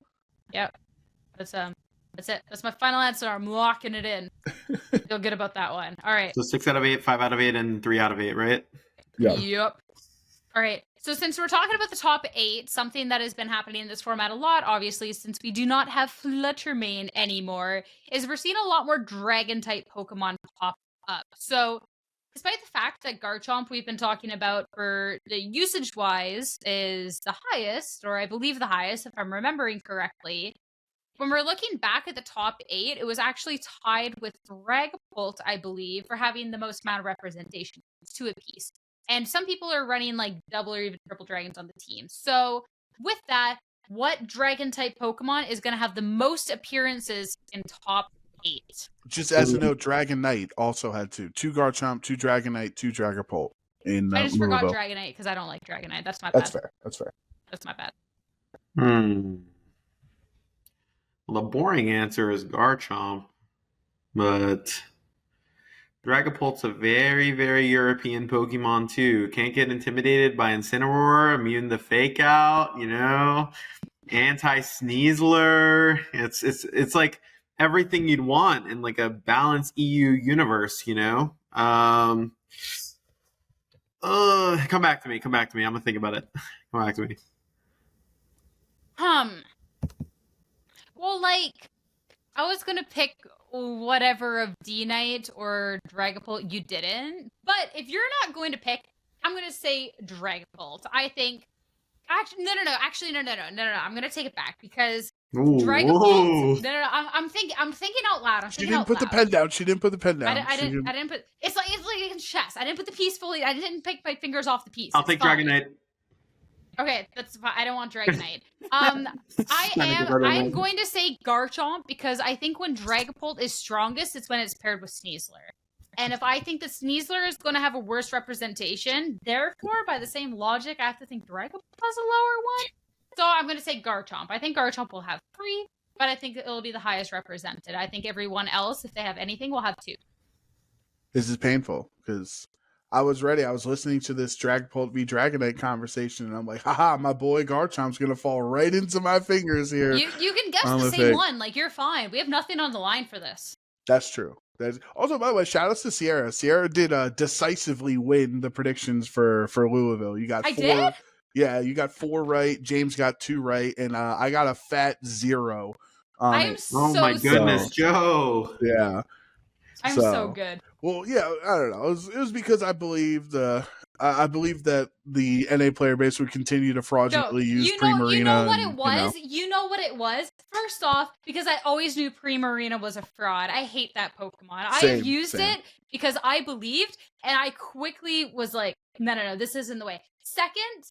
Yep. That's it. That's my final answer. I'm locking it in. Feel good about that one. All right. So 6 out of 8, 5 out of 8, and 3 out of 8, right? Yeah. Yep. All right. So since we're talking about the top 8, something that has been happening in this format a lot, obviously, since we do not have Fluttermane anymore, is we're seeing a lot more Dragon-type Pokemon pop up. So despite the fact that Garchomp we've been talking about for the usage-wise is the highest, or I believe the highest, if I'm remembering correctly, when we're looking back at the top 8, it was actually tied with Dragapult, I believe, for having the most amount of representation. It's 2 apiece. And some people are running like double or even triple dragons on the team. So with that, what dragon-type Pokemon is going to have the most appearances in top 8? Just as a note, Dragonite also had 2. 2 Garchomp, 2 Dragonite, 2 Dragapult. I just forgot Dragonite because I don't like Dragonite. That's my bad. That's fair. That's my bad. Well, the boring answer is Garchomp, but Dragapult's a very, very European Pokemon too. Can't get intimidated by Incineroar, immune to Fake Out, you know, anti-Sneasler. It's like everything you'd want in like a balanced EU universe, you know. Come back to me. I'm gonna think about it. Come back to me. Well, like, I was gonna pick whatever of D-Knight or Dragapult. You didn't. But if you're not going to pick, I'm gonna say Dragapult. I think... Actually, no. I'm gonna take it back because Dragapult... No. I'm thinking out loud. She didn't put the pen down. I didn't put... It's like in chess. I didn't put the piece fully... I didn't pick my fingers off the piece. I'll take Dragonite. Okay, that's fine. I don't want Dragonite. I'm going to say Garchomp because I think when Dragapult is strongest, it's when it's paired with Sneasler. And if I think that Sneasler is going to have a worse representation, therefore, by the same logic, I have to think Dragapult has a lower one. So I'm going to say Garchomp. I think Garchomp will have 3, but I think it'll be the highest represented. I think everyone else, if they have anything, will have 2. This is painful because I was ready. I was listening to this Dragapult v Dragonite conversation, and I'm like, haha, my boy Garchomp's going to fall right into my fingers here. You can guess the same one. Like, you're fine. We have nothing on the line for this. That's true. Also, by the way, shout outs to Sierra. Sierra did decisively win the predictions for Louisville. You got I 4. did? Yeah, you got 4 right. James got 2 right, and I got a fat 0. I am so Oh my goodness, Joe. Yeah. I'm so good. Well, yeah, I don't know. It was because I believed I believe that the NA player base would continue to fraudulently use Primarina. You know what it was? You know what it was? First off, because I always knew Primarina was a fraud. I hate that Pokemon. I have used it because I believed, and I quickly was like, no, this isn't the way. Second,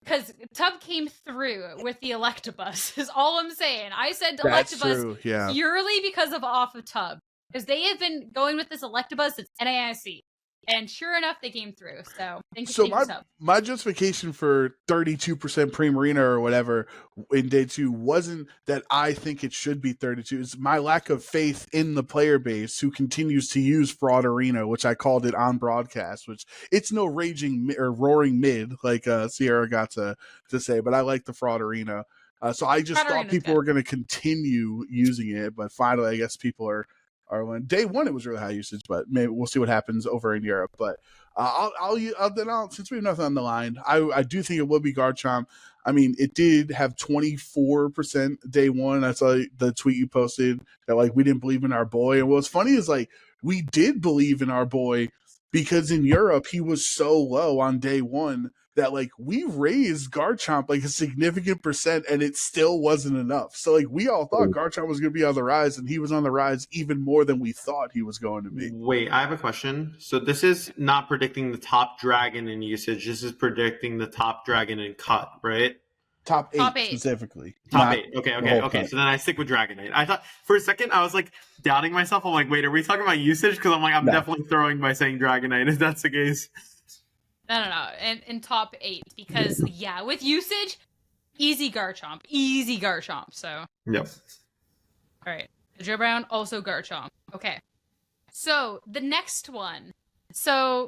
because Tub came through with the Electabuzz, is all I'm saying. I said Electabuzz purely because of off of Tub. Because they have been going with this Electabuzz since NAIC. And sure enough, they came through. So, thank you, my justification for 32% Primarina or whatever in day 2 wasn't that I think it should be 32. It's my lack of faith in the player base who continues to use Fraud Arena, which I called it on broadcast, which it's no raging or roaring mid like Sierra got to say, but I like the Fraud Arena. So I just thought people were going to continue using it, but finally, I guess people are when day 1 it was really high usage, but maybe we'll see what happens over in Europe. But I'll since we have nothing on the line, I do think it will be Garchomp. I mean, it did have 24% day 1. I saw the tweet you posted that like we didn't believe in our boy, and what's funny is like we did believe in our boy because in Europe he was so low on day 1 that like we raised Garchomp like a significant percent and it still wasn't enough. So like we all thought Garchomp was going to be on the rise, and he was on the rise even more than we thought he was going to be. Wait, I have a question. So this is not predicting the top dragon in usage. This is predicting the top dragon in cut, right? Top eight specifically. Top 8. Okay. So then I stick with Dragonite. I thought for a second I was like doubting myself. I'm like, wait, are we talking about usage? Because I'm like, I'm definitely throwing by saying Dragonite if that's the case. No. In top 8, because with usage, easy Garchomp. So yep. All right, Joe Brown also Garchomp. Okay, so the next one. So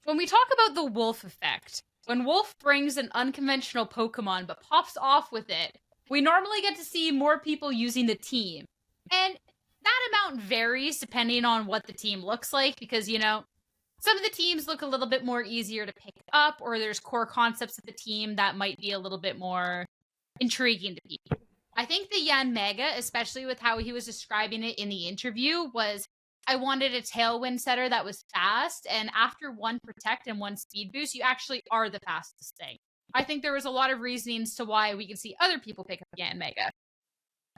when we talk about the Wolf effect, when Wolf brings an unconventional Pokemon but pops off with it, we normally get to see more people using the team, and that amount varies depending on what the team looks like, because some of the teams look a little bit more easier to pick up, or there's core concepts of the team that might be a little bit more intriguing to people. I think the Yanmega, especially with how he was describing it in the interview, was I wanted a tailwind setter that was fast, and after 1 protect and 1 speed boost, you actually are the fastest thing. I think there was a lot of reasonings to why we can see other people pick up Yanmega.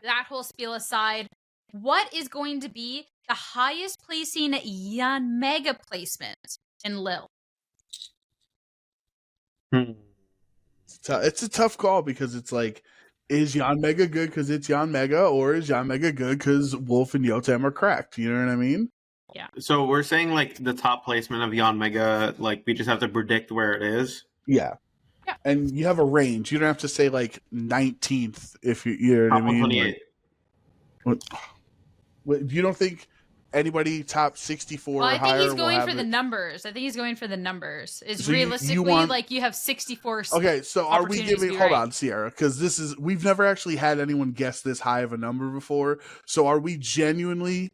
That whole spiel aside, what is going to be the highest placing Yanmega placement in Lille? It's a tough call because it's like, is Yanmega good because it's Yanmega, or is Yanmega good because Wolf and Yotam are cracked? You know what I mean? Yeah. So we're saying like the top placement of Yanmega, like we just have to predict where it is? Yeah. And you have a range. You don't have to say like 19th if you know what I mean? 128. You don't think anybody top 64 well, or I higher think he's going for it? the numbers. Is so realistically like you have 64. Okay, so are we giving? Hold on, Sierra, because we've never actually had anyone guess this high of a number before. So are we genuinely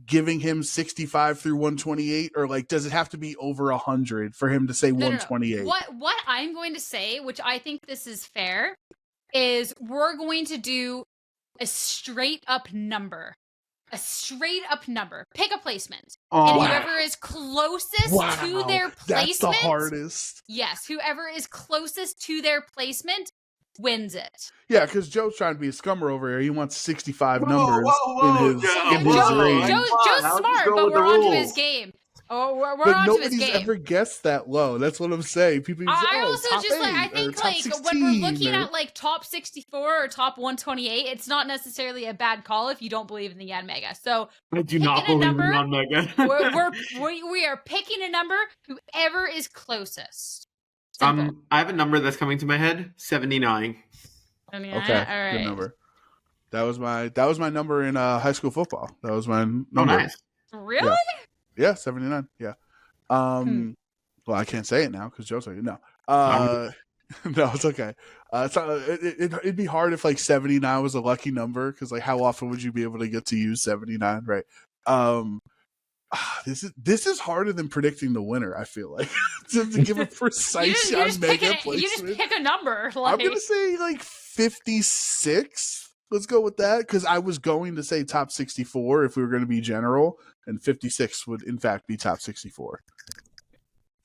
giving him 65 through 128, or like does it have to be over 100 for him to say 128? No. What I'm going to say, which I think this is fair, is we're going to do a straight up number. Pick a placement. And whoever is closest to their placement. That's the hardest. Yes, whoever is closest to their placement wins it. Yeah, because Joe's trying to be a scummer over here. He wants 65 numbers in his range. Joe's smart, but we're onto his game. Oh, we're but onto his game. Nobody's ever guessed that low. That's what I'm saying. People use, I also top just 8, like I think like 16, when we're looking at like top 64 or top 128, it's not necessarily a bad call if you don't believe in the Yanmega. So I do not believe in Yanmega. we are picking a number. Whoever is closest. Simple. I have a number that's coming to my head. 79. Okay, all right. Good number. That was my number in high school football. That was my number. Oh, nice. Really? Yeah, 79. Yeah. Well, I can't say it now because Joe's like, no. No, it's okay. It's not, it'd be hard if like 79 was a lucky number because like how often would you be able to get to use 79, right? This is harder than predicting the winner. I feel like to give a precise Yanmega placement. You just pick a number. I'm gonna say like 56. Let's go with that because I was going to say top 64 if we were going to be general, and 56 would in fact be top 64.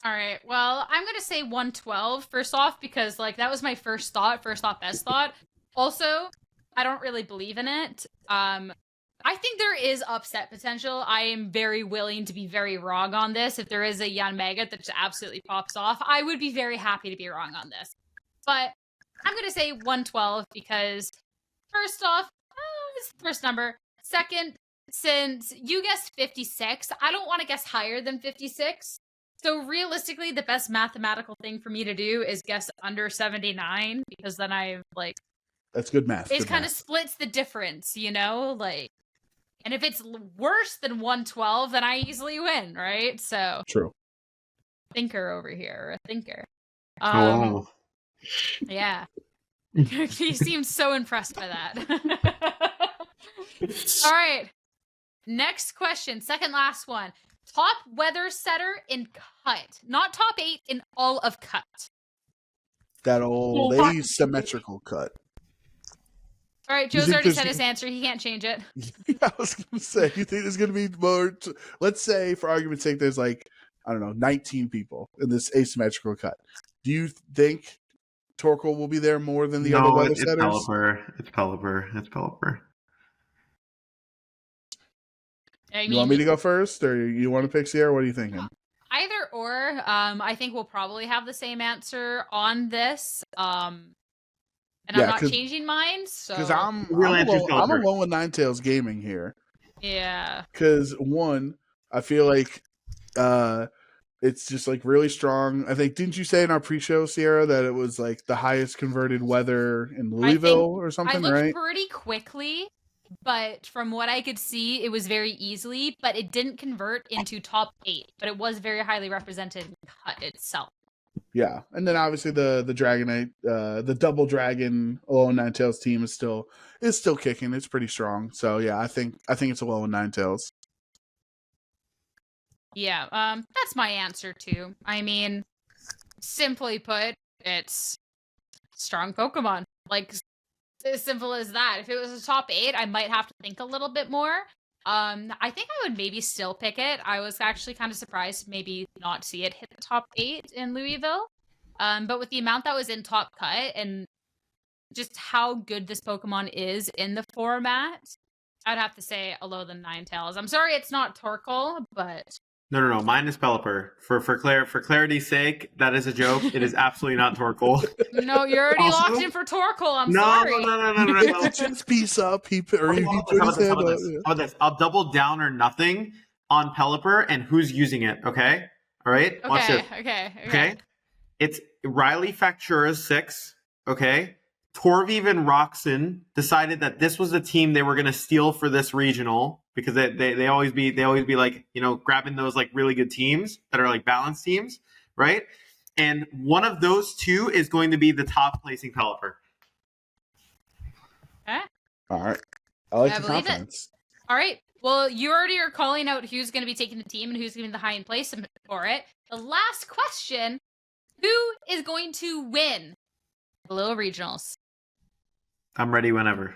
All right. Well, I'm going to say 112 first off because like that was my first thought, best thought. Also, I don't really believe in it. I think there is upset potential. I am very willing to be very wrong on this. If there is a Yanmega that just absolutely pops off, I would be very happy to be wrong on this. But I'm going to say 112 because first off, it's the first number. Second, since you guessed 56, I don't want to guess higher than 56. So realistically, the best mathematical thing for me to do is guess under 79 because then I like that's good math. It kind of splits the difference, you know, like, and if it's worse than 112, then I easily win, right? So true. Thinker over here, a thinker. Wow. Yeah, he seems so impressed by that. All right, next question, second last one. Top weather setter in cut. Not top 8 in all of cut. That old asymmetrical cut. All right, Joe's already said his answer. He can't change it. I was going to say, you think there's going to be more? Let's say, for argument's sake, there's like, I don't know, 19 people in this asymmetrical cut. Do you think Torkoal will be there more than the other weather setters? It's Pelipper. You want me to go first, or you want to pick Sierra? What are you thinking? Either or. I think we'll probably have the same answer on this. And I'm not changing mine. Because I'm alone with Ninetales Gaming here. Yeah. Because one, I feel like it's just like really strong. I think, didn't you say in our pre-show, Sierra, that it was like the highest converted weather in Louisville or something, right? I looked pretty quickly. But from what I could see, it was very easily, but it didn't convert into top 8. But it was very highly represented in cut itself. Yeah, and then obviously the Dragonite, the Double Dragon Alolan Ninetales team is still kicking. It's pretty strong. So yeah, I think it's Alolan Ninetales. Yeah, that's my answer too. I mean, simply put, it's strong Pokemon. Like, as simple as that. If it was a top 8, I might have to think a little bit more. I think I would maybe still pick it. I was actually kind of surprised to maybe not see it hit the top 8 in Louisville. But with the amount that was in top cut and just how good this Pokemon is in the format, I'd have to say Alolan Ninetales. I'm sorry it's not Torkoal, but... No. Mine is Pelipper. For clarity's sake, that is a joke. It is absolutely not Torkoal. No, you're already locked in for Torkoal. I'm sorry. No. Just piece up. How about this? I'll double down or nothing on Pelipper and who's using it. Okay. All right. Watch this. Okay. It's Riley Factura's 6. Okay. Torviv and Roxon decided that this was the team they were going to steal for this regional because they always be like, you know, grabbing those like really good teams that are like balanced teams, right? And one of those two is going to be the top placing Pelipper. Okay. All right. I like the confidence. All right. Well, you already are calling out who's going to be taking the team and who's going to be the high in place for it. The last question, who is going to win the Lille Regionals? I'm ready whenever.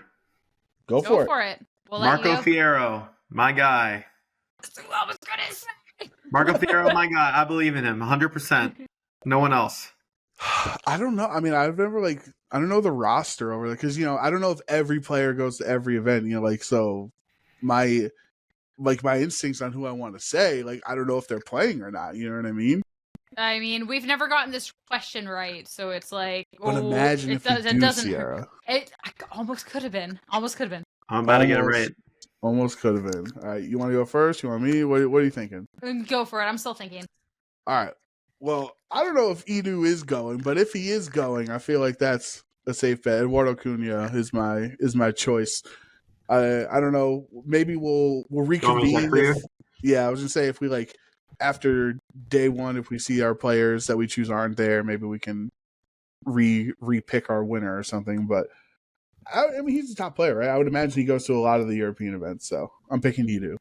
Go for it. We'll Marco Fierro, my guy. That's what I was going to say. Marco Fierro, my guy. I believe in him 100%. No one else. I don't know. I mean, I don't know the roster over there because, you know, I don't know if every player goes to every event, you know, like, so my instincts on who I want to say, like, I don't know if they're playing or not. You know what I mean? I mean, we've never gotten this question right, so it's like. But imagine if it doesn't. Sierra. It almost could have been. I'm about to get it right. Almost could have been. All right, you want to go first? You want me? What are you thinking? Go for it. I'm still thinking. All right. Well, I don't know if Edu is going, but if he is going, I feel like that's a safe bet. Eduardo Cunha is my choice. I don't know. Maybe we'll reconvene. I was gonna say if we like after day one, if we see our players that we choose aren't there, maybe we can re-pick our winner or something. But I mean, he's the top player, right? I would imagine he goes to a lot of the European events, so I'm picking Edu.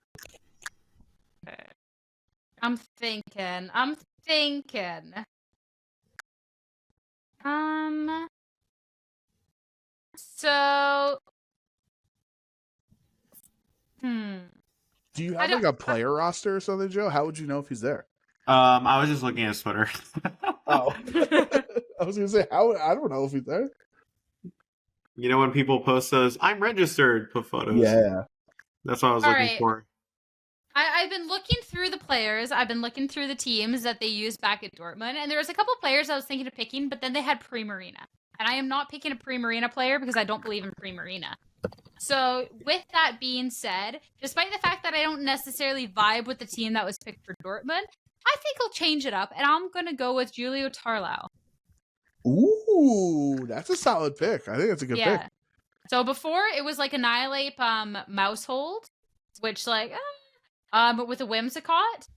I'm thinking. So, Do you have like a player roster or something, Joe? How would you know if he's there? I was just looking at his Twitter. Oh, I was gonna say I don't know if he's there. You know when people post those, I'm registered, put photos. Yeah, that's what I was looking for. I've been looking through the players. I've been looking through the teams that they used back at Dortmund, and there was a couple players I was thinking of picking, but then they had Pre-Marina. And I am not picking a Pre-Marina player because I don't believe in Pre-Marina. So, with that being said, despite the fact that I don't necessarily vibe with the team that was picked for Dortmund, I think I'll change it up, and I'm going to go with Julio Tarlau. Ooh, that's a solid pick. I think that's a good pick. So, before, it was like Annihilate Mousehold, which, like, but with a Whimsicott.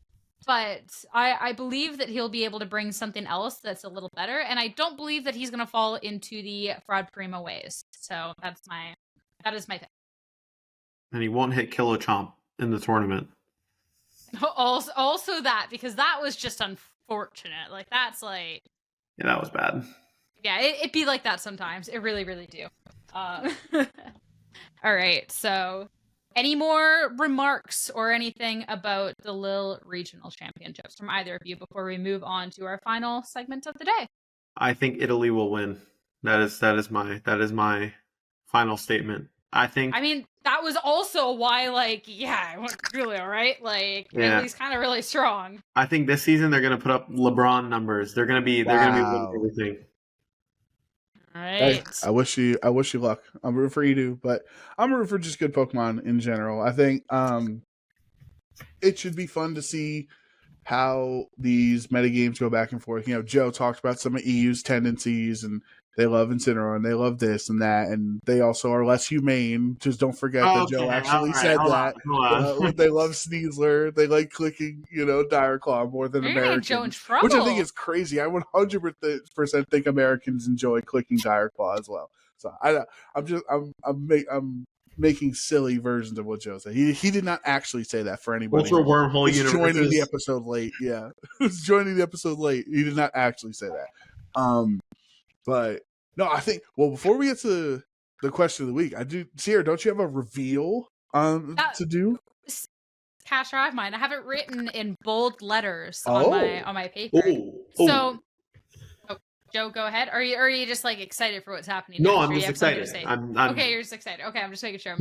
But I believe that he'll be able to bring something else that's a little better, and I don't believe that he's going to fall into the Fraud Primo ways. So that is my pick. And he won't hit Kilowchomp in the tournament. Also that, because that was just unfortunate. Like, that's like... Yeah, that was bad. Yeah, it be like that sometimes. It really, really do. All right, so... Any more remarks or anything about the Lille Regional Championships from either of you before we move on to our final segment of the day? I think Italy will win. That is my final statement. I mean, that was also why, like, I went Julio, right? Like, Italy's kind of really strong. I think this season they're gonna put up LeBron numbers. They're gonna be winning everything. Right. I wish you luck. I'm rooting for Edu, but I'm rooting for just good Pokemon in general. I think it should be fun to see how these metagames go back and forth. You know, Joe talked about some of EU's tendencies, and they love Incineroar, and they love this and that, and they also are less humane. Just don't forget that Joe actually said that. They love Sneasler. They like clicking, Dire Claw more than Americans. Joe in trouble. Which I think is crazy. I 100% think Americans enjoy clicking Dire Claw as well. So I'm making silly versions of what Joe said. He did not actually say that for anybody. Ultra Wormhole Universe. Joining the episode late. Yeah. Joining the episode late. He did not actually say that. But no, I think, before we get to the question of the week, Sierra, don't you have a reveal to do? Cash, I have mine. I have it written in bold letters on my paper. So, Joe, go ahead. Are you just like excited for what's happening? No, I'm just excited. Okay, you're just excited. Okay, I'm just making sure.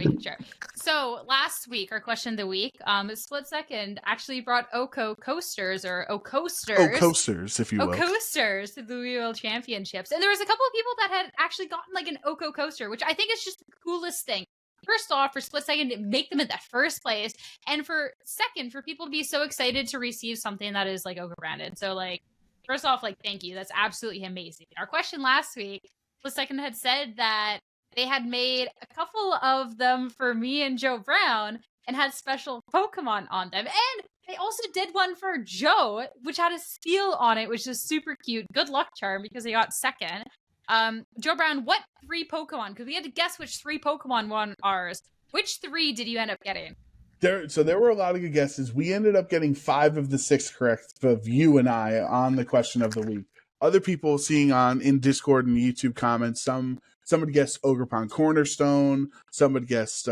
So last week, our question of the week, Split Second actually brought OHKO coasters coasters, if you will. Coasters to the Louisville Championships, and there was a couple of people that had actually gotten like an OHKO coaster, which I think is just the coolest thing. First off, for Split Second to make them in that first place, and for people to be so excited to receive something that is like OHKO branded. So like. First off, like, thank you. That's absolutely amazing. Our question last week, Split Second had said that they had made a couple of them for me and Joe Brown and had special Pokemon on them. And they also did one for Joe, which had a seal on it, which is super cute. Good luck charm because he got second. Joe Brown, what 3 Pokemon? Because we had to guess which 3 Pokemon won ours. Which 3 did you end up getting? There were a lot of good guesses. We ended up getting 5 of the 6 correct of you and I on the question of the week. Other people seeing in Discord and YouTube comments, somebody guessed Ogerpon Cornerstone, somebody guessed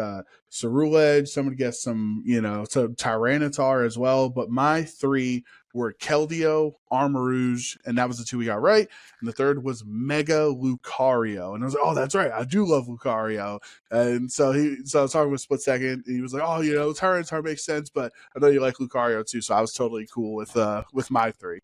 Ceruledge, somebody guessed some Tyranitar as well. But my 3 were Keldeo, Armarouge, and that was the 2 we got right. And the third was Mega Lucario. And I was like, oh, that's right. I do love Lucario. And so I was talking with Split Second, and he was like, oh, Tyranitar makes sense, but I know you like Lucario too. So I was totally cool with my 3.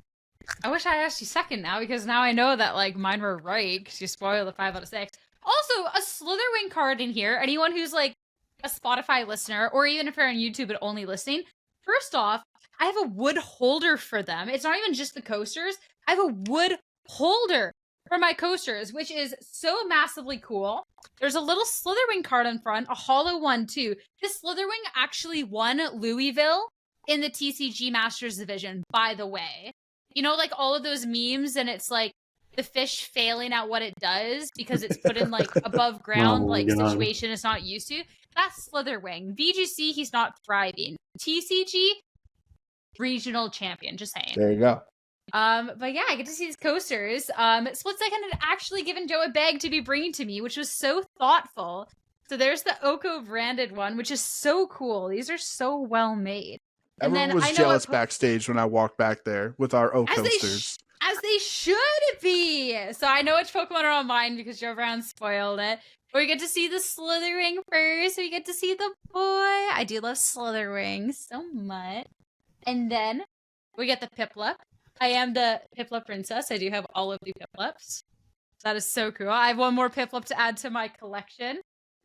I wish I asked you second now, because now I know that like mine were right because you spoiled the 5 out of 6. Also, a Slitherwing card in here. Anyone who's like a Spotify listener, or even if you're on YouTube but only listening, first off, I have a wood holder for them. It's not even just the coasters. I have a wood holder for my coasters, which is so massively cool. There's a little Slitherwing card in front, a hollow one too. This Slitherwing actually won Louisville in the TCG Masters division, by the way. You know, like all of those memes, and it's like the fish failing at what it does because it's put in like above ground, situation it's not used to. That's Slitherwing. VGC, he's not thriving. TCG, regional champion, just saying. There you go. But yeah, I get to see these coasters. Split Second had actually given Joe a bag to be bringing to me, which was so thoughtful. So there's the OHKO branded one, which is so cool. These are so well made. Everyone was jealous backstage when I walked back there with our O coasters. As they should be. So I know which Pokemon are on mine because Joe Brown spoiled it. We get to see the Slitherwing first. We get to see the boy. I do love Slitherwing so much. And then we get the Piplup. I am the Piplup princess. I do have all of the Piplups. That is so cool. I have one more Piplup to add to my collection.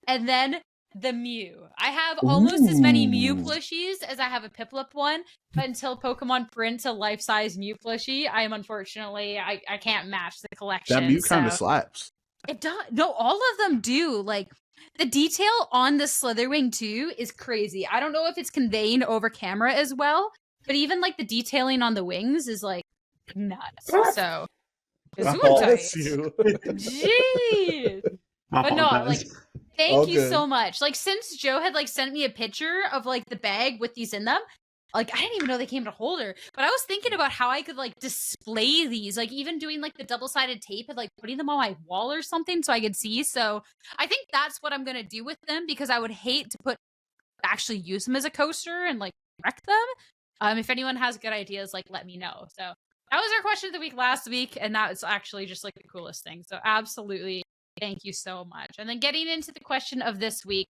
And then the Mew. I have almost as many Mew plushies as I have a Piplup one, but until Pokemon prints a life-size Mew plushie, I am unfortunately, I can't match the collection. That Mew kind of slaps. It does. No, all of them do. Like, the detail on the Slitherwing, too, is crazy. I don't know if it's conveying over camera as well, but even, like, the detailing on the wings is, like, nuts. So, you. Jeez. But no, like, thank you so much. Like, since Joe had, like, sent me a picture of, like, the bag with these in them, like, I didn't even know they came in a holder, but I was thinking about how I could, like, display these, like, even doing, like, the double-sided tape and, like, putting them on my wall or something so I could see. So I think that's what I'm going to do with them, because I would hate to actually use them as a coaster and, like, wreck them. If anyone has good ideas, like, let me know. So that was our question of the week last week, and that was actually just, like, the coolest thing. So absolutely, thank you so much. And then getting into the question of this week,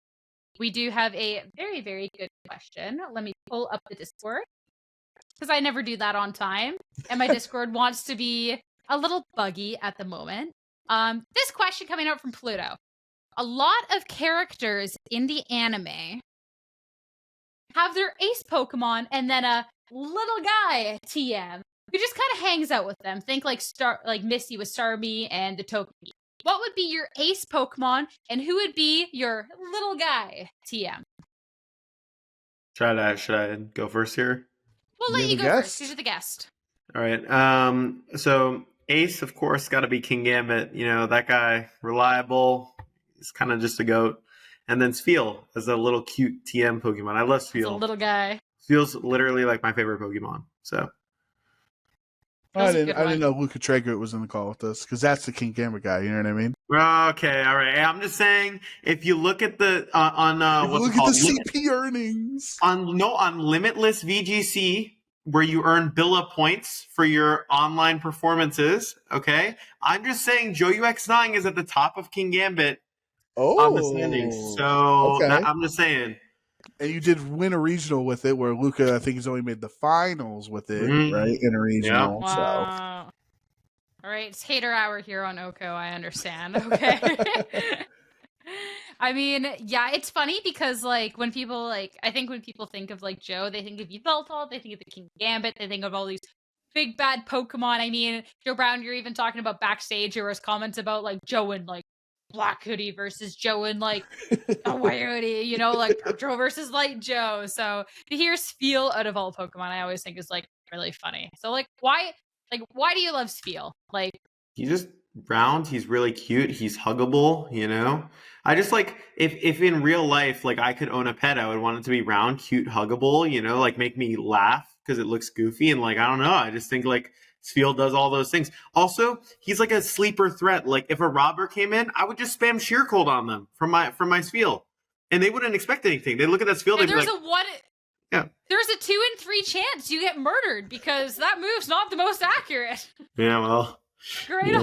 we do have a very, very good question. Let me pull up the Discord, because I never do that on time, and my Discord wants to be a little buggy at the moment. This question coming out from Pluto. A lot of characters in the anime have their ace Pokemon and then a little guy TM who just kind of hangs out with them. Think like Misty with Starmie and the Togepi. What would be your ace Pokemon, and who would be your little guy TM? Should I go first here? We'll let you go first. You're the guest. All right. So ace, of course, got to be King Gambit. You know, that guy, reliable. He's kind of just a goat. And then Spheal as a little cute TM Pokemon. I love Spheal. It's a little guy. Spheal's literally like my favorite Pokemon. So. I didn't know Luca Traeger was in the call with us, because that's the King Gambit guy. You know what I mean? Okay, all right. I'm just saying, if you look at the look at the CP earnings on Limitless VGC, where you earn Billa points for your online performances. Okay, I'm just saying JoeUX9 is at the top of King Gambit on the standings. So I'm just saying. And you did win a regional with it, where Luca, I think, has only made the finals with it, right? In a regional. Yep. Wow. All right, it's hater hour here on OHKO, I understand. Okay. I mean, yeah, it's funny because, like, when people, I think when people think of, like, Joe, they think of Yveltal, they think of the King Gambit, they think of all these big bad Pokemon. I mean, Joe Brown, you're even talking about backstage, there was comments about, like, Joe and, like, Black Hoodie versus Joe and like a White Hoodie, you know, like Joe versus Light Joe. So to hear Spheal out of all Pokemon, I always think is like really funny. So why do you love Spheal? Like, he's just round, he's really cute, he's huggable, you know. I just like if in real life, like, I could own a pet, I would want it to be round, cute, huggable, you know, like make me laugh because it looks goofy, and like, I don't know, I just think like Spheal does all those things. Also, he's like a sleeper threat. Like, if a robber came in, I would just spam Sheer Cold on them from my Spheal, and they wouldn't expect anything. They look at that Spheal, they'd be like, there's a 2 in 3 chance you get murdered because that move's not the most accurate. Yeah, well, great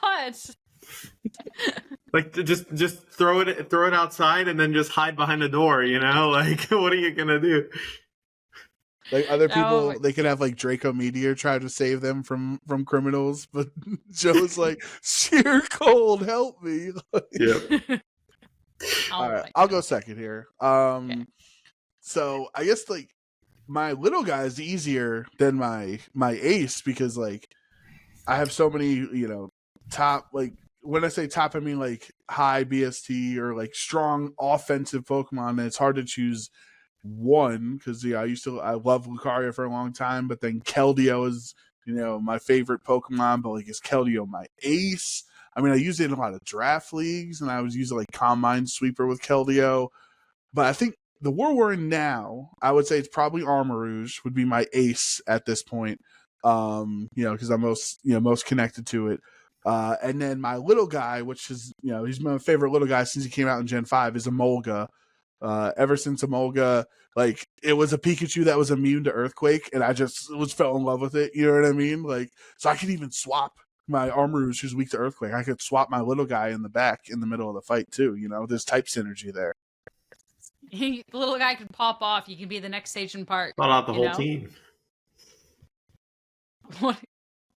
odds. Like, just throw it outside and then just hide behind the door. You know, like, what are you gonna do? Like, other people, they could have like Draco Meteor try to save them from criminals, but Joe's like, Sheer Cold, help me. Yeah. All right, I'll go second here. Okay. So I guess like my little guy is easier than my ace, because like I have so many, you know, top, like, when I say top, I mean like high BST or like strong offensive Pokemon, and it's hard to choose one, because I love Lucario for a long time, but then Keldeo is my favorite Pokemon. But like, is Keldeo my ace? I mean, I use it in a lot of draft leagues, and I was using like Combine Sweeper with Keldeo. But I think the war we're in now, I would say it's probably Armarouge would be my ace at this point. Because I'm most connected to it. And then my little guy, which is he's my favorite little guy since he came out in Gen 5, is Emolga. Ever since Emolga, like, it was a Pikachu that was immune to Earthquake, and I just fell in love with it. You know what I mean? Like, so I could even swap my Armarouge who's weak to Earthquake. I could swap my little guy in the back in the middle of the fight too. There's type synergy there. The little guy can pop off. You can be the next Sage in Park. Thought out the whole team. What,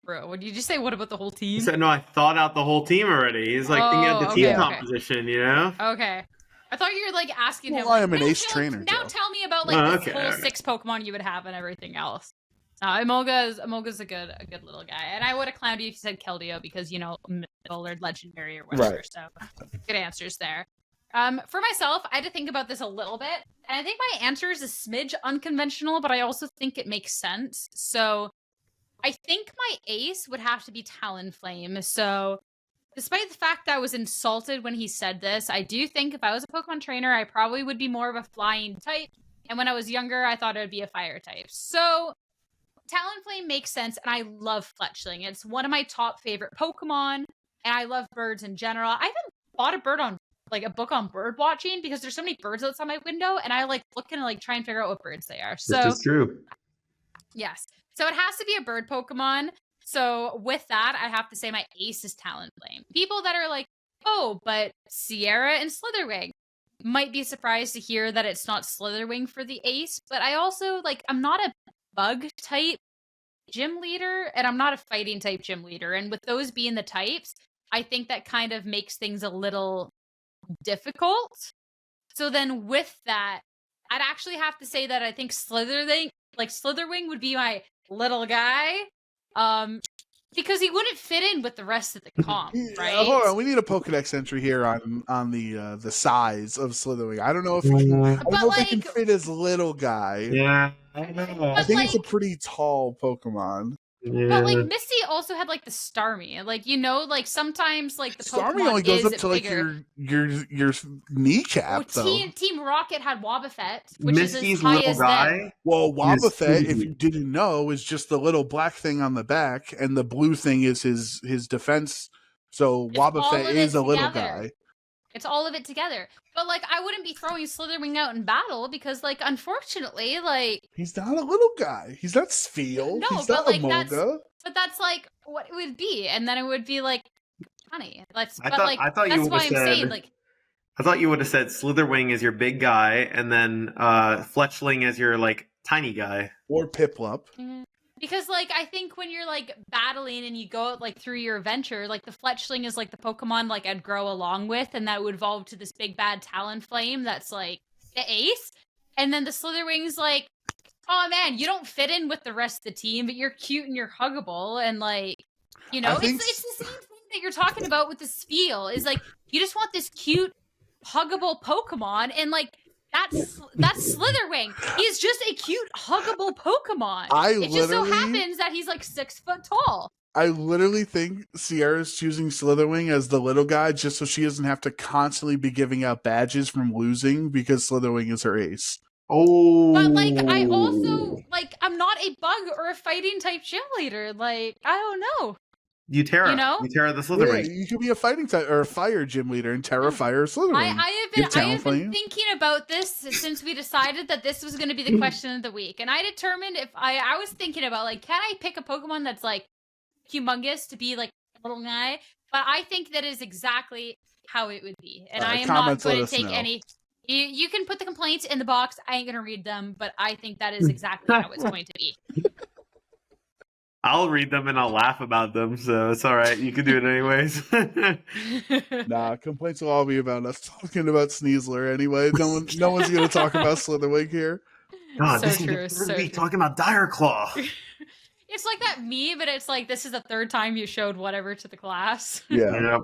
bro? What did you just say? What about the whole team? He said, no, I thought out the whole team already. He's like thinking of the team composition, Okay. I thought you were like asking him. I am an ace trainer. Now tell me about like this whole 6 Pokemon you would have and everything else. Emolga's a good little guy, and I would have clowned you if you said Keldeo because mythical or legendary or whatever. Right. So good answers there. For myself, I had to think about this a little bit, and I think my answer is a smidge unconventional, but I also think it makes sense. So I think my ace would have to be Talonflame. So despite the fact that I was insulted when he said this, I do think if I was a Pokemon trainer, I probably would be more of a flying type. And when I was younger, I thought it would be a fire type. So Talonflame makes sense, and I love Fletchling. It's one of my top favorite Pokemon, and I love birds in general. I haven't bought a book on bird watching because there's so many birds outside my window, and I like look and like try and figure out what birds they are. So this is true. Yes. So it has to be a bird Pokemon. So with that, I have to say my ace is Talonflame. People that are like, oh, but Sierra and Slitherwing, might be surprised to hear that it's not Slitherwing for the ace. But I also, I'm not a bug type gym leader, and I'm not a fighting type gym leader. And with those being the types, I think that kind of makes things a little difficult. So then with that, I'd actually have to say that I think Slitherwing would be my little guy. Because he wouldn't fit in with the rest of the comp, right? Hold on, we need a Pokedex entry here on the size of Slitherwing. I don't know if he can fit his little guy. Yeah, I know. I think it's a pretty tall Pokemon. Yeah. But Misty also had the Starmie, sometimes the Starmie Pokemon only goes up to bigger. your kneecap. Team Rocket had Wobbuffet, which Misty's is as high little as guy. them. Well, Wobbuffet, if you didn't know, is just the little black thing on the back, and the blue thing is his defense. So Wobbuffet is a little guy. It's all of it together. But I wouldn't be throwing Slitherwing out in battle because unfortunately he's not a little guy. He's not Spheal. No, he's but not Emolga. That's what it would be, and then it would be funny. I thought you would have said Slitherwing is your big guy, and then Fletchling is your tiny guy, or Piplup. Mm-hmm. Because I think when you're battling and you go out through your adventure, the Fletchling is the Pokemon I'd grow along with, and that would evolve to this big bad Talonflame that's the ace, and then the Slitherwing's oh man, you don't fit in with the rest of the team, but you're cute and you're huggable, and it's the same thing that you're talking about with the Spheal, is you just want this cute huggable Pokemon, and that's Slitherwing. He's just a cute, huggable Pokemon. It just so happens that he's 6 foot tall. I literally think Sierra's choosing Slitherwing as the little guy just so she doesn't have to constantly be giving out badges from losing because Slitherwing is her ace. Oh. But I also I'm not a bug or a fighting type gym leader. I don't know. You Terra the Slitherwing. Yeah, you could be a fighting type or a fire gym leader and Terra Fire Slitherwing. I have been thinking about this since we decided that this was going to be the question of the week, and I determined if I was thinking about can I pick a Pokemon that's humongous to be a little guy, but I think that is exactly how it would be, and I am not going to take any. You can put the complaints in the box. I ain't going to read them, but I think that is exactly how it's going to be. I'll read them and I'll laugh about them, so it's all right. You can do it anyways. Nah, complaints will all be about us talking about Sneasler anyway. No one's going to talk about Slitherwig here. God, this is talking about Dire Claw. It's like that meme, but it's this is the third time you showed whatever to the class. Yeah.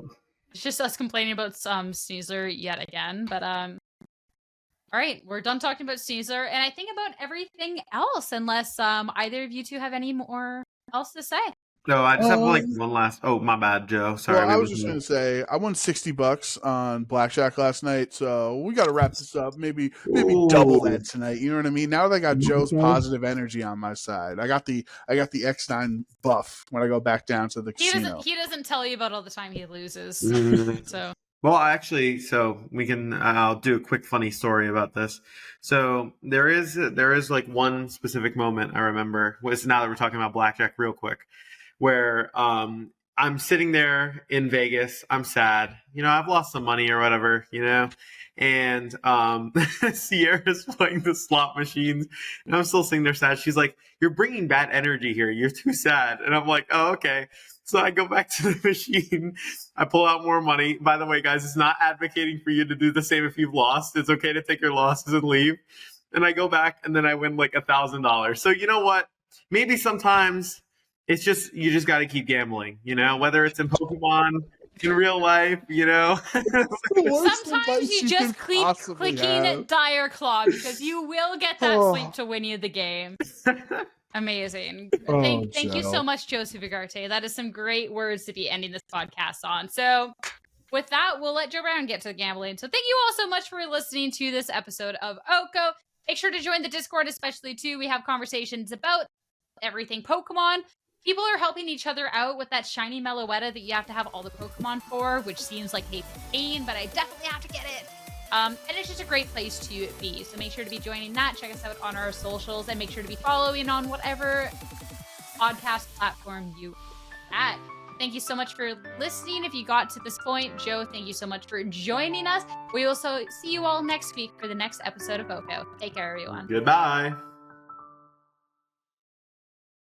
It's just us complaining about Sneasler yet again, but All right, we're done talking about Sneasler, and I think about everything else, unless either of you two have any more else to say. No, I just have like one last. Oh, my bad, Joe. Sorry. Well, I was just going to say I won $60 on blackjack last night, so we got to wrap this up. Maybe double that tonight. You know what I mean? Now that I got Joe's positive energy on my side, I got the X9 buff when I go back down to the casino. He doesn't tell you about all the time he loses. So. Well, actually, so we can. I'll do a quick funny story about this. So there is like one specific moment I remember. Now that we're talking about blackjack, real quick, where I'm sitting there in Vegas. I'm sad. I've lost some money or whatever, and Sierra's playing the slot machines, and I'm still sitting there sad. She's like, "You're bringing bad energy here. You're too sad." And I'm like, "Oh, okay." So I go back to the machine. I pull out more money. By the way, guys, it's not advocating for you to do the same if you've lost. It's okay to take your losses and leave. And I go back, and then I win like $1,000. So you know what? Maybe sometimes it's just you just got to keep gambling. Whether it's in Pokemon, in real life. Sometimes you just keep clicking Dire Claw because you will get that sleep to win you the game. Amazing. Thank you so much, Joseph Ugarte. That is some great words to be ending this podcast on. So with that, we'll let Joe Brown get to the gambling. So thank you all so much for listening to this episode of OHKO. Make sure to join the Discord, especially too. We have conversations about everything Pokemon. People are helping each other out with that shiny Meloetta that you have to have all the Pokemon for, which seems like a pain, but I definitely have to get it. And it's just a great place to be. So make sure to be joining that. Check us out on our socials and make sure to be following on whatever podcast platform you at. Thank you so much for listening. If you got to this point, Joe, thank you so much for joining us. We will see you all next week for the next episode of OHKO. Take care, everyone. Goodbye.